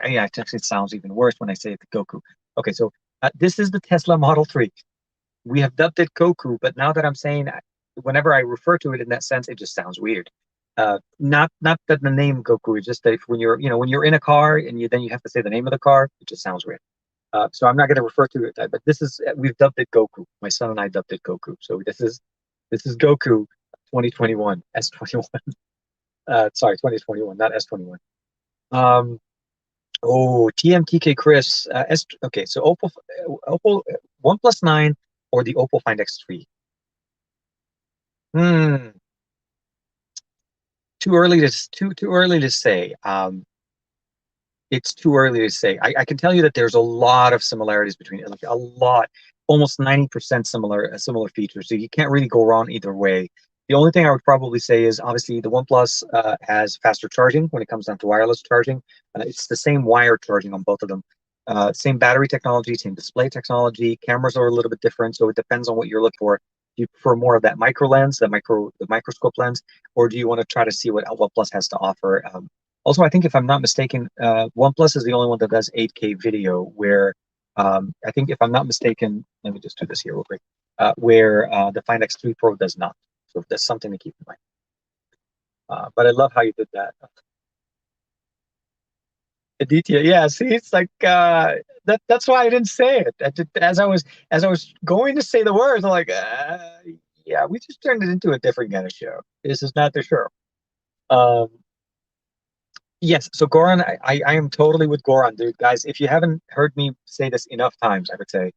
yeah, actually, it sounds even worse when I say it to Goku. Okay, so this is the Tesla Model 3. We have dubbed it Goku, but now that I'm saying, whenever I refer to it in that sense, it just sounds weird. Not that the name Goku is just that if when you're in a car and then you have to say the name of the car, it just sounds weird. So I'm not going to refer to it, but we've dubbed it Goku. My son and I dubbed it Goku. So this is Goku 2021 S21. Sorry, 2021, not S21. Um, TMTK Chris. Okay, so Oppo OnePlus 9 or the Oppo Find X3. Hmm, too early to say. It's too early to say. I can tell you that there's a lot of similarities between it, like a lot, almost 90% similar features. So you can't really go wrong either way. The only thing I would probably say is obviously the OnePlus has faster charging when it comes down to wireless charging. It's the same wire charging on both of them. Same battery technology, same display technology. Cameras are a little bit different, so it depends on what you're looking for. Do you prefer more of that micro lens, the microscope lens, or do you want to try to see what OnePlus has to offer? Also, I think if I'm not mistaken, OnePlus is the only one that does 8K video. Where I think if I'm not mistaken, let me just do this here real quick. Where the Find X3 Pro does not. So that's something to keep in mind. But I love how you did that. Aditya, yeah. See, it's like that's why I didn't say it. As I was going to say the words, I'm like, yeah, we just turned it into a different kind of show. This is not the show. Um, yes. So Goran, I am totally with Goran, dude. Guys, if you haven't heard me say this enough times, I would say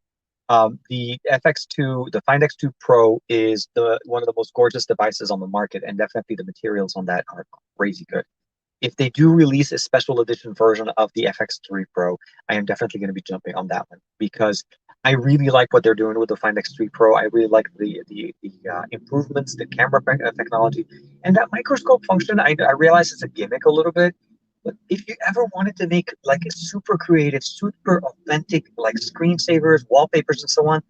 the FX2, the Find X2 Pro is the one of the most gorgeous devices on the market, and definitely the materials on that are crazy good. If they do release a special edition version of the FX3 Pro, I am definitely going to be jumping on that one because I really like what they're doing with the Find X3 Pro. I really like the improvements, the camera technology, and that microscope function. I realize it's a gimmick a little bit, but if you ever wanted to make like a super creative, super authentic, like screensavers, wallpapers, and so on,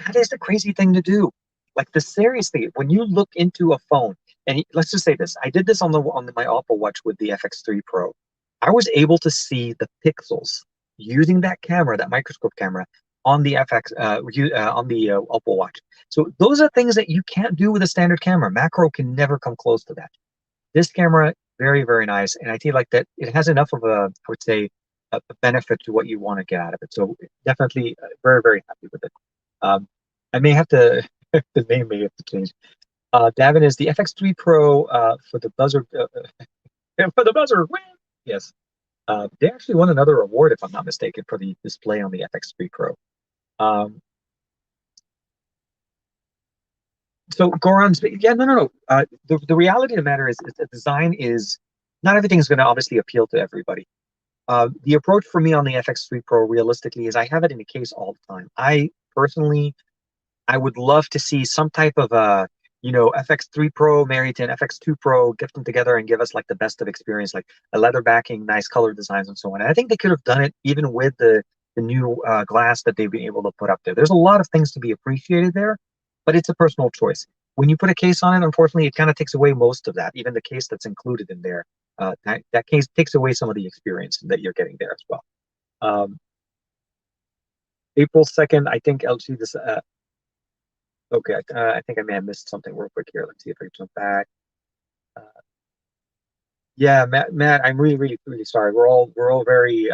that is the crazy thing to do. like the seriously, when you look into a phone, and let's just say this, I did this on my Oppo Watch with the FX3 Pro. I was able to see the pixels using that camera, that microscope camera, on the Oppo Watch. So those are things that you can't do with a standard camera. Macro can never come close to that. This camera, very, very nice. And I feel like that it has enough of I would say, a benefit to what you want to get out of it. So definitely very, very happy with it. Um, I may have to, the name may have to change. Davin is the FX3 Pro for the buzzer, for the buzzer, win! Yes. They actually won another award, if I'm not mistaken, for the display on the FX3 Pro. Um, so Goran's, yeah, no. The reality of the matter is the design is, not everything is going to obviously appeal to everybody. The approach for me on the FX3 Pro, realistically, is I have it in a case all the time. I personally, I would love to see some type of a, FX3 Pro married to an FX2 Pro, get them together and give us like the best of experience, like a leather backing, nice color designs, and so on. And I think they could have done it even with the new glass that they've been able to put up there. There's a lot of things to be appreciated there, but it's a personal choice. When you put a case on it, unfortunately, it kind of takes away most of that. Even the case that's included in there, that case takes away some of the experience that you're getting there as well. April 2nd, I think LG this. Okay, I think I may have missed something real quick here. Let's see if I can jump back. Uh, yeah, Matt, I'm really, really, really sorry. We're all very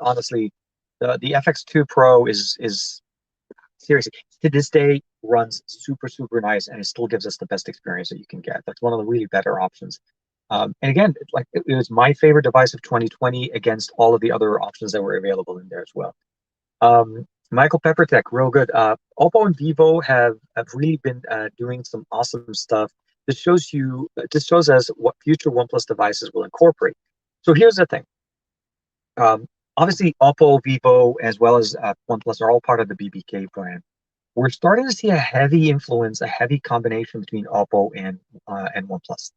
honestly. The FX2 Pro is seriously, to this day, runs super, super nice, and it still gives us the best experience that you can get. That's one of the really better options. And again, it was my favorite device of 2020 against all of the other options that were available in there as well. Michael Peppertech, real good. Oppo and Vivo have really been doing some awesome stuff. This shows us what future OnePlus devices will incorporate. So here's the thing. Obviously, Oppo, Vivo, as well as OnePlus are all part of the BBK brand. We're starting to see a heavy influence, a heavy combination between Oppo and OnePlus.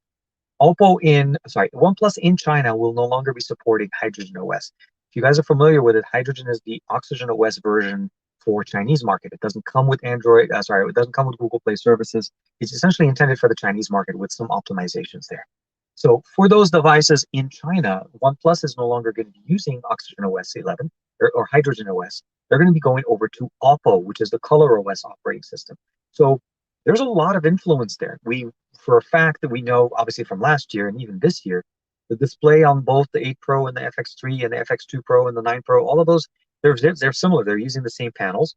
OnePlus in China will no longer be supporting Hydrogen OS. If you guys are familiar with it, Hydrogen is the Oxygen OS version for Chinese market. It doesn't come with Android. It doesn't come with Google Play services. It's essentially intended for the Chinese market with some optimizations there. So for those devices in China, OnePlus is no longer going to be using Oxygen OS 11 or Hydrogen OS. They're going to be going over to Oppo, which is the Color OS operating system. So there's a lot of influence there. For a fact that we know, obviously from last year and even this year, the display on both the 8 Pro and the FX3 and the FX2 Pro and the 9 Pro, all of those, they're similar. They're using the same panels,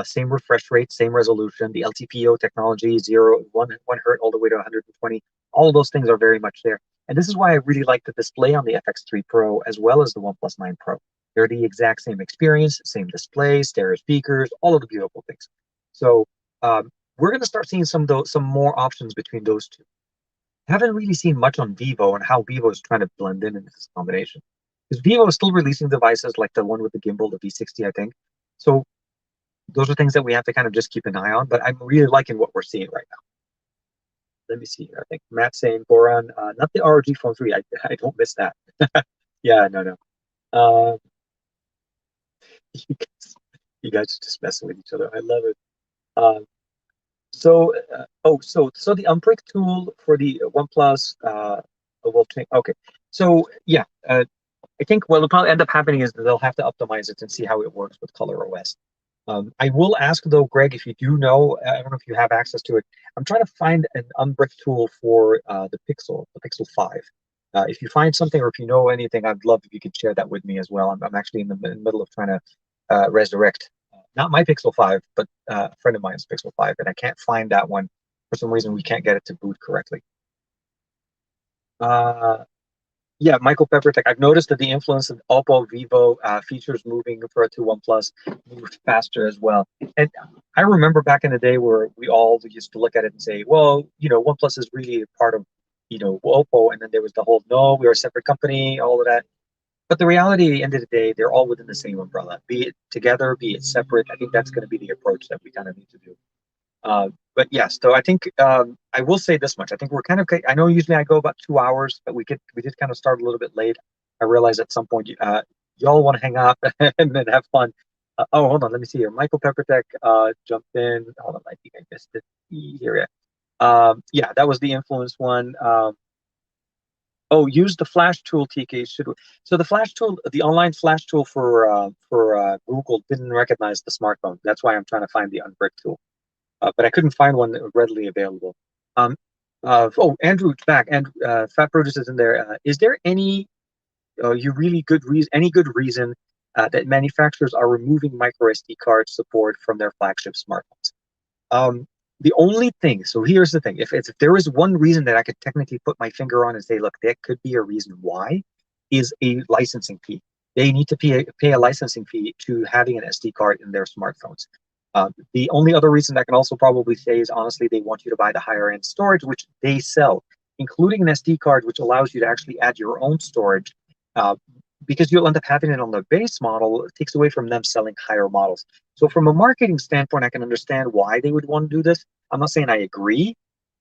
same refresh rate, same resolution, the LTPO technology, 1 hertz all the way to 120. All of those things are very much there. And this is why I really like the display on the FX3 Pro as well as the OnePlus 9 Pro. They're the exact same experience, same display, stereo speakers, all of the beautiful things. So we're going to start seeing some more options between those two. Haven't really seen much on Vivo and how Vivo is trying to blend in this combination. Because Vivo is still releasing devices like the one with the gimbal, the V60, I think. So those are things that we have to kind of just keep an eye on. But I'm really liking what we're seeing right now. Let me see here. I think Matt's saying, Goran, not the ROG Phone 3. I don't miss that. Yeah, no. Uh, you guys are just messing with each other. I love it. So the unbrick tool for the OnePlus will change. Okay, so yeah, I think what will probably end up happening is that they'll have to optimize it and see how it works with Color OS. I will ask though, Greg, if you do know, I don't know if you have access to it. I'm trying to find an unbrick tool for the Pixel 5. If you find something or if you know anything, I'd love if you could share that with me as well. I'm actually in the middle of trying to resurrect not my Pixel 5, but a friend of mine's Pixel 5, and I can't find that one. For some reason, we can't get it to boot correctly. Yeah, Michael Peppertech, I've noticed that the influence of Oppo, Vivo features moving to OnePlus moved faster as well. And I remember back in the day where we all used to look at it and say, well, OnePlus is really a part of, Oppo. And then there was the whole, no, we're a separate company, all of that. But the reality, at the end of the day, they're all within the same umbrella. Be it together, be it separate. I think that's going to be the approach that we kind of need to do. But yes, so I think I will say this much. I think we're kind of. I know usually I go about 2 hours, but we did kind of start a little bit late. I realize at some point y'all want to hang out and then have fun. Oh, hold on. Let me see here. Michael Peppertech jumped in. Hold on. I think I missed it here. Yeah. Yeah, that was the influence one. Oh, use the Flash tool, TK. So the Flash tool, the online Flash tool for Google didn't recognize the smartphone. That's why I'm trying to find the Unbrick tool, but I couldn't find one that was readily available. Um, oh, Andrew's back, and Fat Produce is in there. Is there any you really good reason, any good reason that manufacturers are removing micro SD card support from their flagship smartphones? Um, the only thing, so here's the thing, if there is one reason that I could technically put my finger on and say, look, that could be a reason why, is a licensing fee. They need to pay a licensing fee to having an SD card in their smartphones. The only other reason I can also probably say is honestly, they want you to buy the higher end storage, which they sell, including an SD card, which allows you to actually add your own storage. Uh, because you'll end up having it on the base model, it takes away from them selling higher models. So from a marketing standpoint, I can understand why they would want to do this. I'm not saying I agree,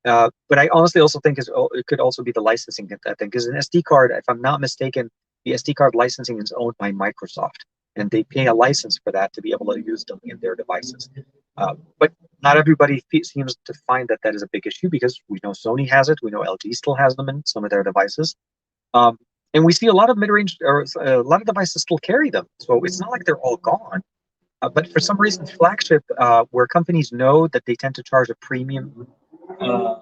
but I honestly also think it could also be the licensing thing. Because an SD card, if I'm not mistaken, the SD card licensing is owned by Microsoft, and they pay a license for that to be able to use them in their devices. But not everybody seems to find that that is a big issue, because we know Sony has it, we know LG still has them in some of their devices. Um, and we see a lot of mid-range, or a lot of devices still carry them. So it's not like they're all gone. But for some reason, Flagship, where companies know that they tend to charge a premium. Uh,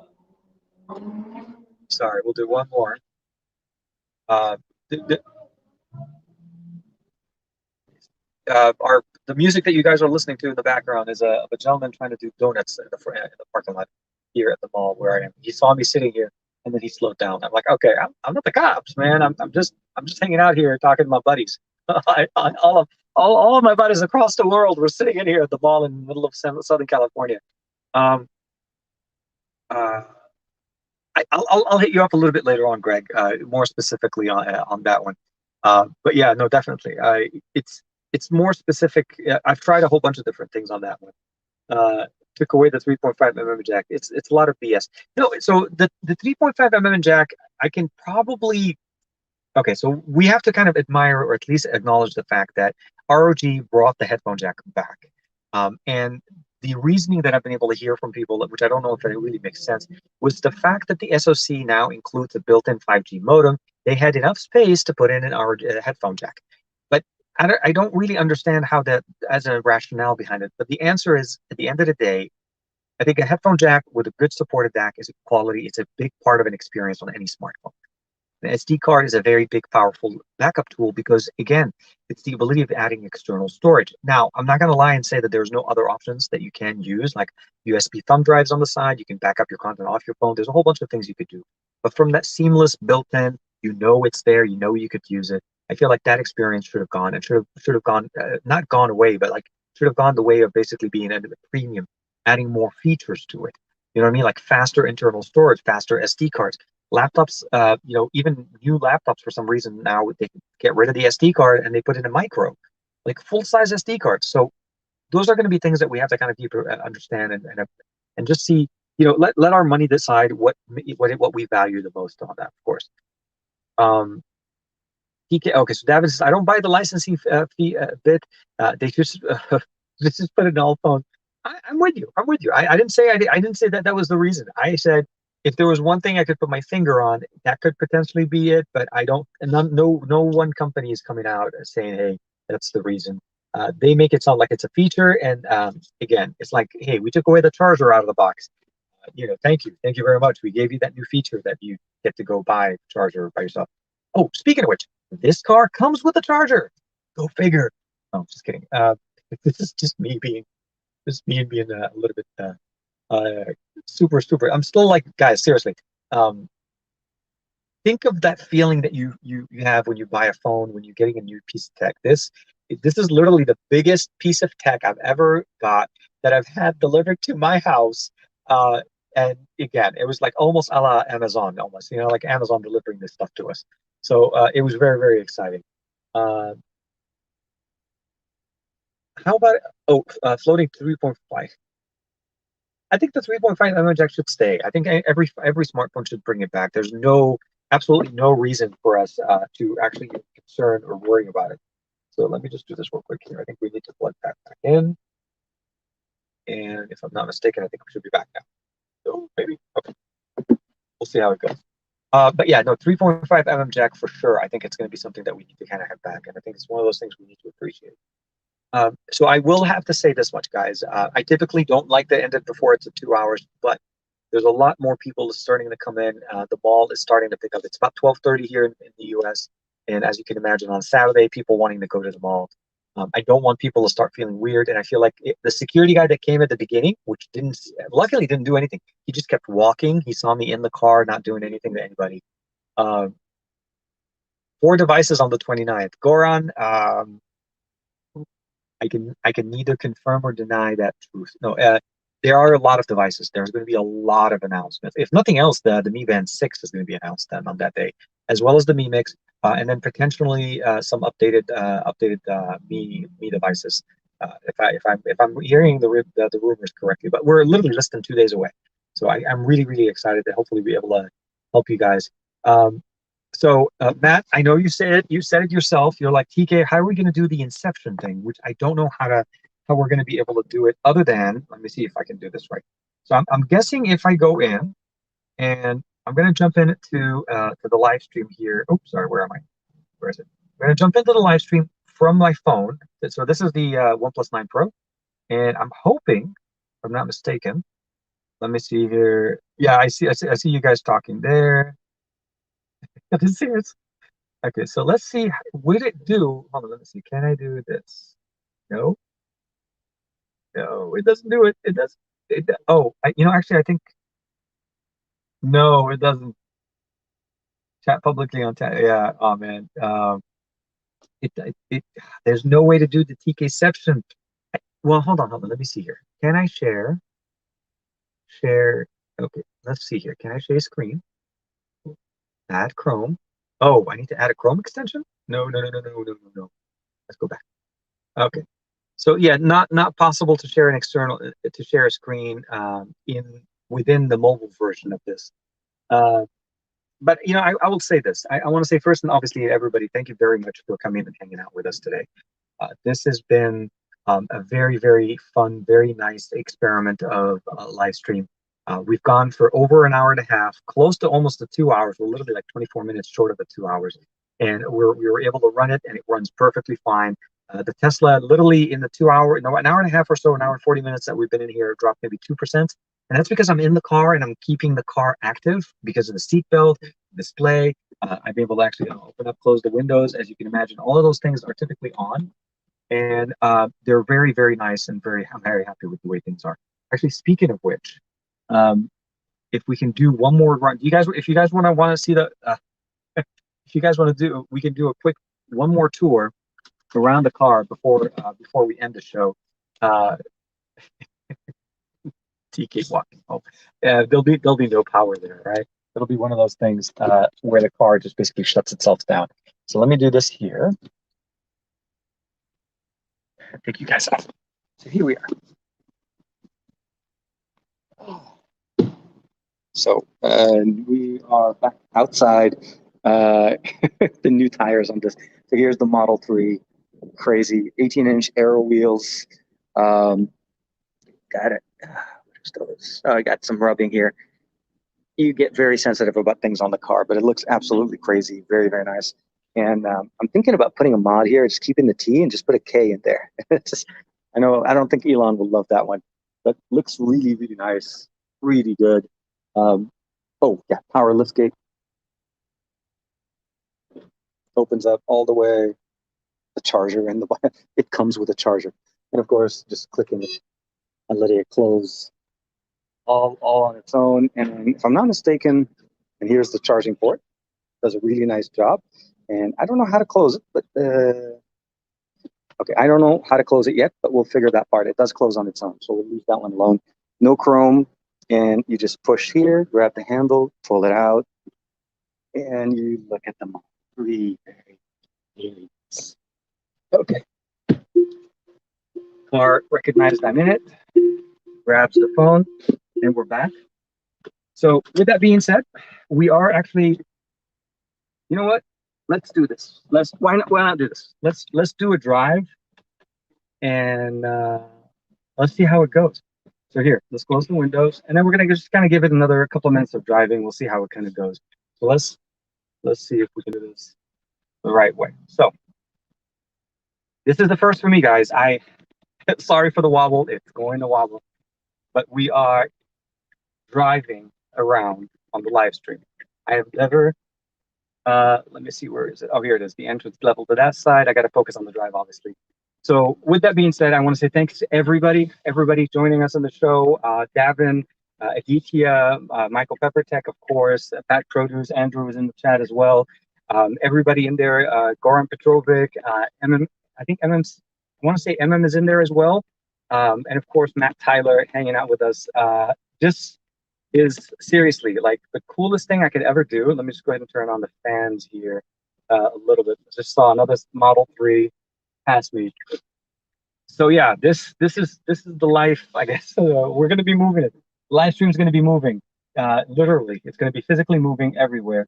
Sorry, we'll do one more. Uh, the, the music that you guys are listening to in the background is of a gentleman trying to do donuts in the parking lot here at the mall where I am. He saw me sitting here, and then he slowed down. I'm like, okay, I'm not the cops, man. I'm just hanging out here talking to my buddies. All of my buddies across the world were sitting in here at the mall in the middle of Southern California. Um, uh, I'll hit you up a little bit later on, Greg, more specifically on that one. But yeah, no, definitely. It's more specific. I've tried a whole bunch of different things on that one. Took away the 3.5 mm jack. It's a lot of BS. No, so the 3.5 mm jack, I can probably. Okay, so we have to kind of admire, or at least acknowledge, the fact that ROG brought the headphone jack back. And the reasoning that I've been able to hear from people, which I don't know if it really makes sense, was the fact that the SoC now includes a built-in 5G modem. They had enough space to put in an headphone jack. But I don't really understand how that, as a rationale behind it. But the answer is, at the end of the day, I think a headphone jack with a good supported DAC is a quality. It's a big part of an experience on any smartphone. The SD card is a very big, powerful backup tool because, again, it's the ability of adding external storage. Now, I'm not going to lie and say that there's no other options that you can use, like USB thumb drives on the side. You can back up your content off your phone. There's a whole bunch of things you could do. But from that seamless built-in, you know it's there, you know you could use it. I feel like that experience should have gone, and should have gone, not gone away, but like should have gone the way of basically being a premium, adding more features to it. You know what I mean? Like faster internal storage, faster SD cards. Laptops, even new laptops, for some reason now they get rid of the SD card and they put in a micro, like full size SD cards. So those are going to be things that we have to kind of deeper understand and just see. Let our money decide what we value the most on that, of course. Um, okay, so David says, I don't buy the licensing fee bit. They just this is put in all phones. I'm with you. I'm with you. I didn't say I didn't say that was the reason. I said if there was one thing I could put my finger on, that could potentially be it. But I don't. And no one company is coming out saying, hey, that's the reason. They make it sound like it's a feature, and again, it's like, hey, we took away the charger out of the box. Thank you very much. We gave you that new feature that you get to go buy a charger by yourself. Oh, speaking of which, this car comes with a charger. Go figure. Oh, just kidding. This is just me being a little bit super. I'm still like, guys, seriously. Um, think of that feeling that you have when you buy a phone, when you're getting a new piece of tech. This is literally the biggest piece of tech I've ever got that I've had delivered to my house. And again, it was like almost a la Amazon, almost, like Amazon delivering this stuff to us. So it was very, very exciting. Uh, how about floating 3.5? I think the 3.5 mm jack should stay. I think every smartphone should bring it back. There's absolutely no reason for us to actually get concerned or worry about it. So let me just do this real quick here. I think we need to plug that back in. And if I'm not mistaken, I think we should be back now. So maybe, okay. We'll see how it goes. But yeah, no, 3.5 mm jack for sure. I think it's going to be something that we need to kind of have back. And I think it's one of those things we need to appreciate. So I will have to say this much, guys. I typically don't like to end it before it's 2 hours, but there's a lot more people starting to come in. The mall is starting to pick up. It's about 12:30 here in the U.S. And as you can imagine, on Saturday, people wanting to go to the mall. I don't want people to start feeling weird. And I feel like the security guy that came at the beginning, which luckily didn't do anything. He just kept walking. He saw me in the car, not doing anything to anybody. 4 devices on the 29th. Goran, I can neither confirm or deny that truth. No, there are a lot of devices. There's going to be a lot of announcements. If nothing else, the Mi Band 6 is going to be announced then on that day, as well as the Mi Mix, and then potentially some updated Mi devices. If I'm hearing the rumors correctly, but we're literally less than 2 days away. So I'm really excited to hopefully be able to help you guys. So Matt, I know you said it yourself. You're like, TK, how are we going to do the inception thing? Which I don't know how we're going to be able to do it other than, let me see if I can do this right. So I'm guessing if I go in and I'm going to jump into to the live stream here. Oops, sorry, where am I? Where is it? I'm going to jump into the live stream from my phone. So this is the OnePlus 9 Pro. And I'm hoping, if I'm not mistaken, let me see here. Yeah, I see you guys talking there. It is serious. Okay, so let's see. Would it do? Hold on, let me see. Can I do this? No, no, it doesn't do it. It does. Oh, actually, I think no, it doesn't. Chat publicly on chat. Yeah. Oh man. It. There's no way to do the TKception. Well, hold on. Let me see here. Can I share? Share. Okay, let's see here. Can I share screen? Add Chrome. Oh, I need to add a Chrome extension? No. Let's go back. Okay. So yeah, not possible to share an external to share a screen within the mobile version of this. But I will say this. I want to say first, and obviously everybody, thank you very much for coming and hanging out with us today. This has been a very fun, very nice experiment of a live stream. We've gone for over an hour and a half, close to almost the 2 hours. We're literally like 24 minutes short of the 2 hours, and we were able to run it, and it runs perfectly fine. The Tesla, literally in the an hour and a half or so, an hour and 40 minutes that we've been in here, dropped maybe 2%. And that's because I'm in the car and I'm keeping the car active because of the seatbelt, display. I'm able to actually open up, close the windows. As you can imagine, all of those things are typically on. And they're very nice, and I'm very happy with the way things are. Actually, speaking of which, if we can do one more run, if you guys want to see if you guys want to do, we can do a quick one more tour around the car before we end the show. TK walking. Oh, there'll be no power there, right? It'll be one of those things where the car just basically shuts itself down. So let me do this here. Take you guys out. So here we are. So we are back outside. The new tires on this. So here's the Model 3. Crazy 18-inch aero wheels. Got it. I got some rubbing here. You get very sensitive about things on the car, but it looks absolutely crazy. Very nice. And I'm thinking about putting a mod here, just keeping the T and just put a K in there. I don't think Elon will love that one, but looks really nice. Really good. Oh yeah, power liftgate. Opens up all the way. The charger and it comes with a charger. And of course, just clicking it and letting it close all on its own. And if I'm not mistaken, and here's the charging port. Does a really nice job. And I don't know how to close it, but okay, I don't know how to close it yet, but we'll figure that part. It does close on its own, so we'll leave that one alone. No chrome, and you just push here, grab the handle, pull it out, and you look at the Model 3. Very nice. Okay. Car recognized I'm in it, grabs the phone, and we're back. So with that being said, we are actually, you know what? let's do this. Why not do this? Let's do a drive and let's see how it goes. So here, let's close the windows, and then we're gonna just kind of give it another couple of minutes of driving. We'll see how it kind of goes. So let's see if we can do this the right way. So this is the first for me, guys. I sorry for the wobble. It's going to wobble, but we are driving around on the live stream. I have never. Let me see, where is it? Oh, here it is. The entrance level to that side. I got to focus on the drive, obviously. So with that being said, I want to say thanks to everybody joining us on the show. Davin, Aditya, Michael Peppertech, of course, Pat Produce, Andrew was in the chat as well. Everybody in there, Goran Petrovic, MM, I think MM's, I want to say MM is in there as well. And of course, Matt Tyler hanging out with us. This is seriously like the coolest thing I could ever do. Let me just go ahead and turn on the fans here a little bit. Just saw another Model 3 pass me. So yeah, this is the life, I guess. We're going to be moving it. Live stream is going to be moving. Literally, it's going to be physically moving everywhere,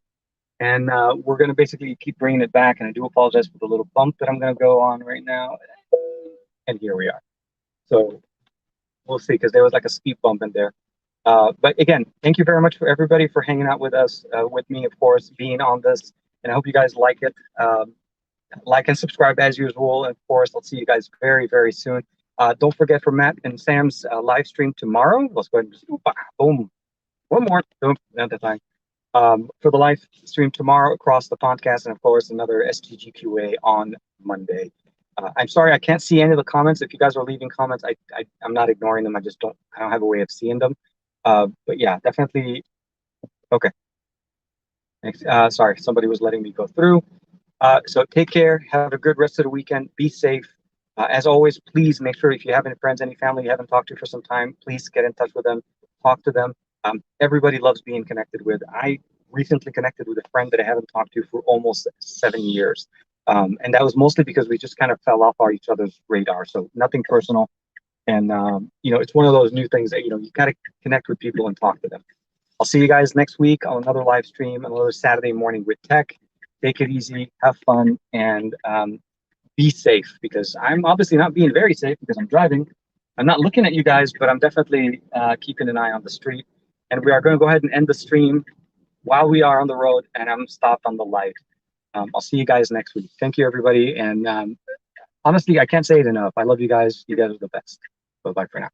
and we're going to basically keep bringing it back. And I do apologize for the little bump that I'm going to go on right now. And here we are. So we'll see, because there was like a speed bump in there. But again, thank you very much for everybody for hanging out with us, with me, of course, being on this, and I hope you guys like it. Like and subscribe as usual. And of course, I'll see you guys very, very soon. Don't forget for Matt and Sam's live stream tomorrow. Let's go ahead and just, boom, one more, boom, at the time. For the live stream tomorrow across the podcast, and of course, another STGQA on Monday. I'm sorry, I can't see any of the comments. If you guys are leaving comments, I'm not ignoring them. I don't have a way of seeing them. But yeah, definitely. Okay. Thanks. Sorry, somebody was letting me go through. So take care. Have a good rest of the weekend. Be safe. As always, please make sure if you have any friends, any family you haven't talked to for some time, please get in touch with them. Talk to them. Everybody loves being connected with. I recently connected with a friend that I haven't talked to for almost 7 years. And that was mostly because we just kind of fell off each other's radar. So nothing personal. And, it's one of those new things that, you got to connect with people and talk to them. I'll see you guys next week on another live stream, another Saturday morning with tech. Take it easy, have fun, and be safe, because I'm obviously not being very safe because I'm driving. I'm not looking at you guys, but I'm definitely keeping an eye on the street. And we are going to go ahead and end the stream while we are on the road, and I'm stopped on the light. I'll see you guys next week. Thank you, everybody. And honestly, I can't say it enough. I love you guys. You guys are the best. Bye-bye for now.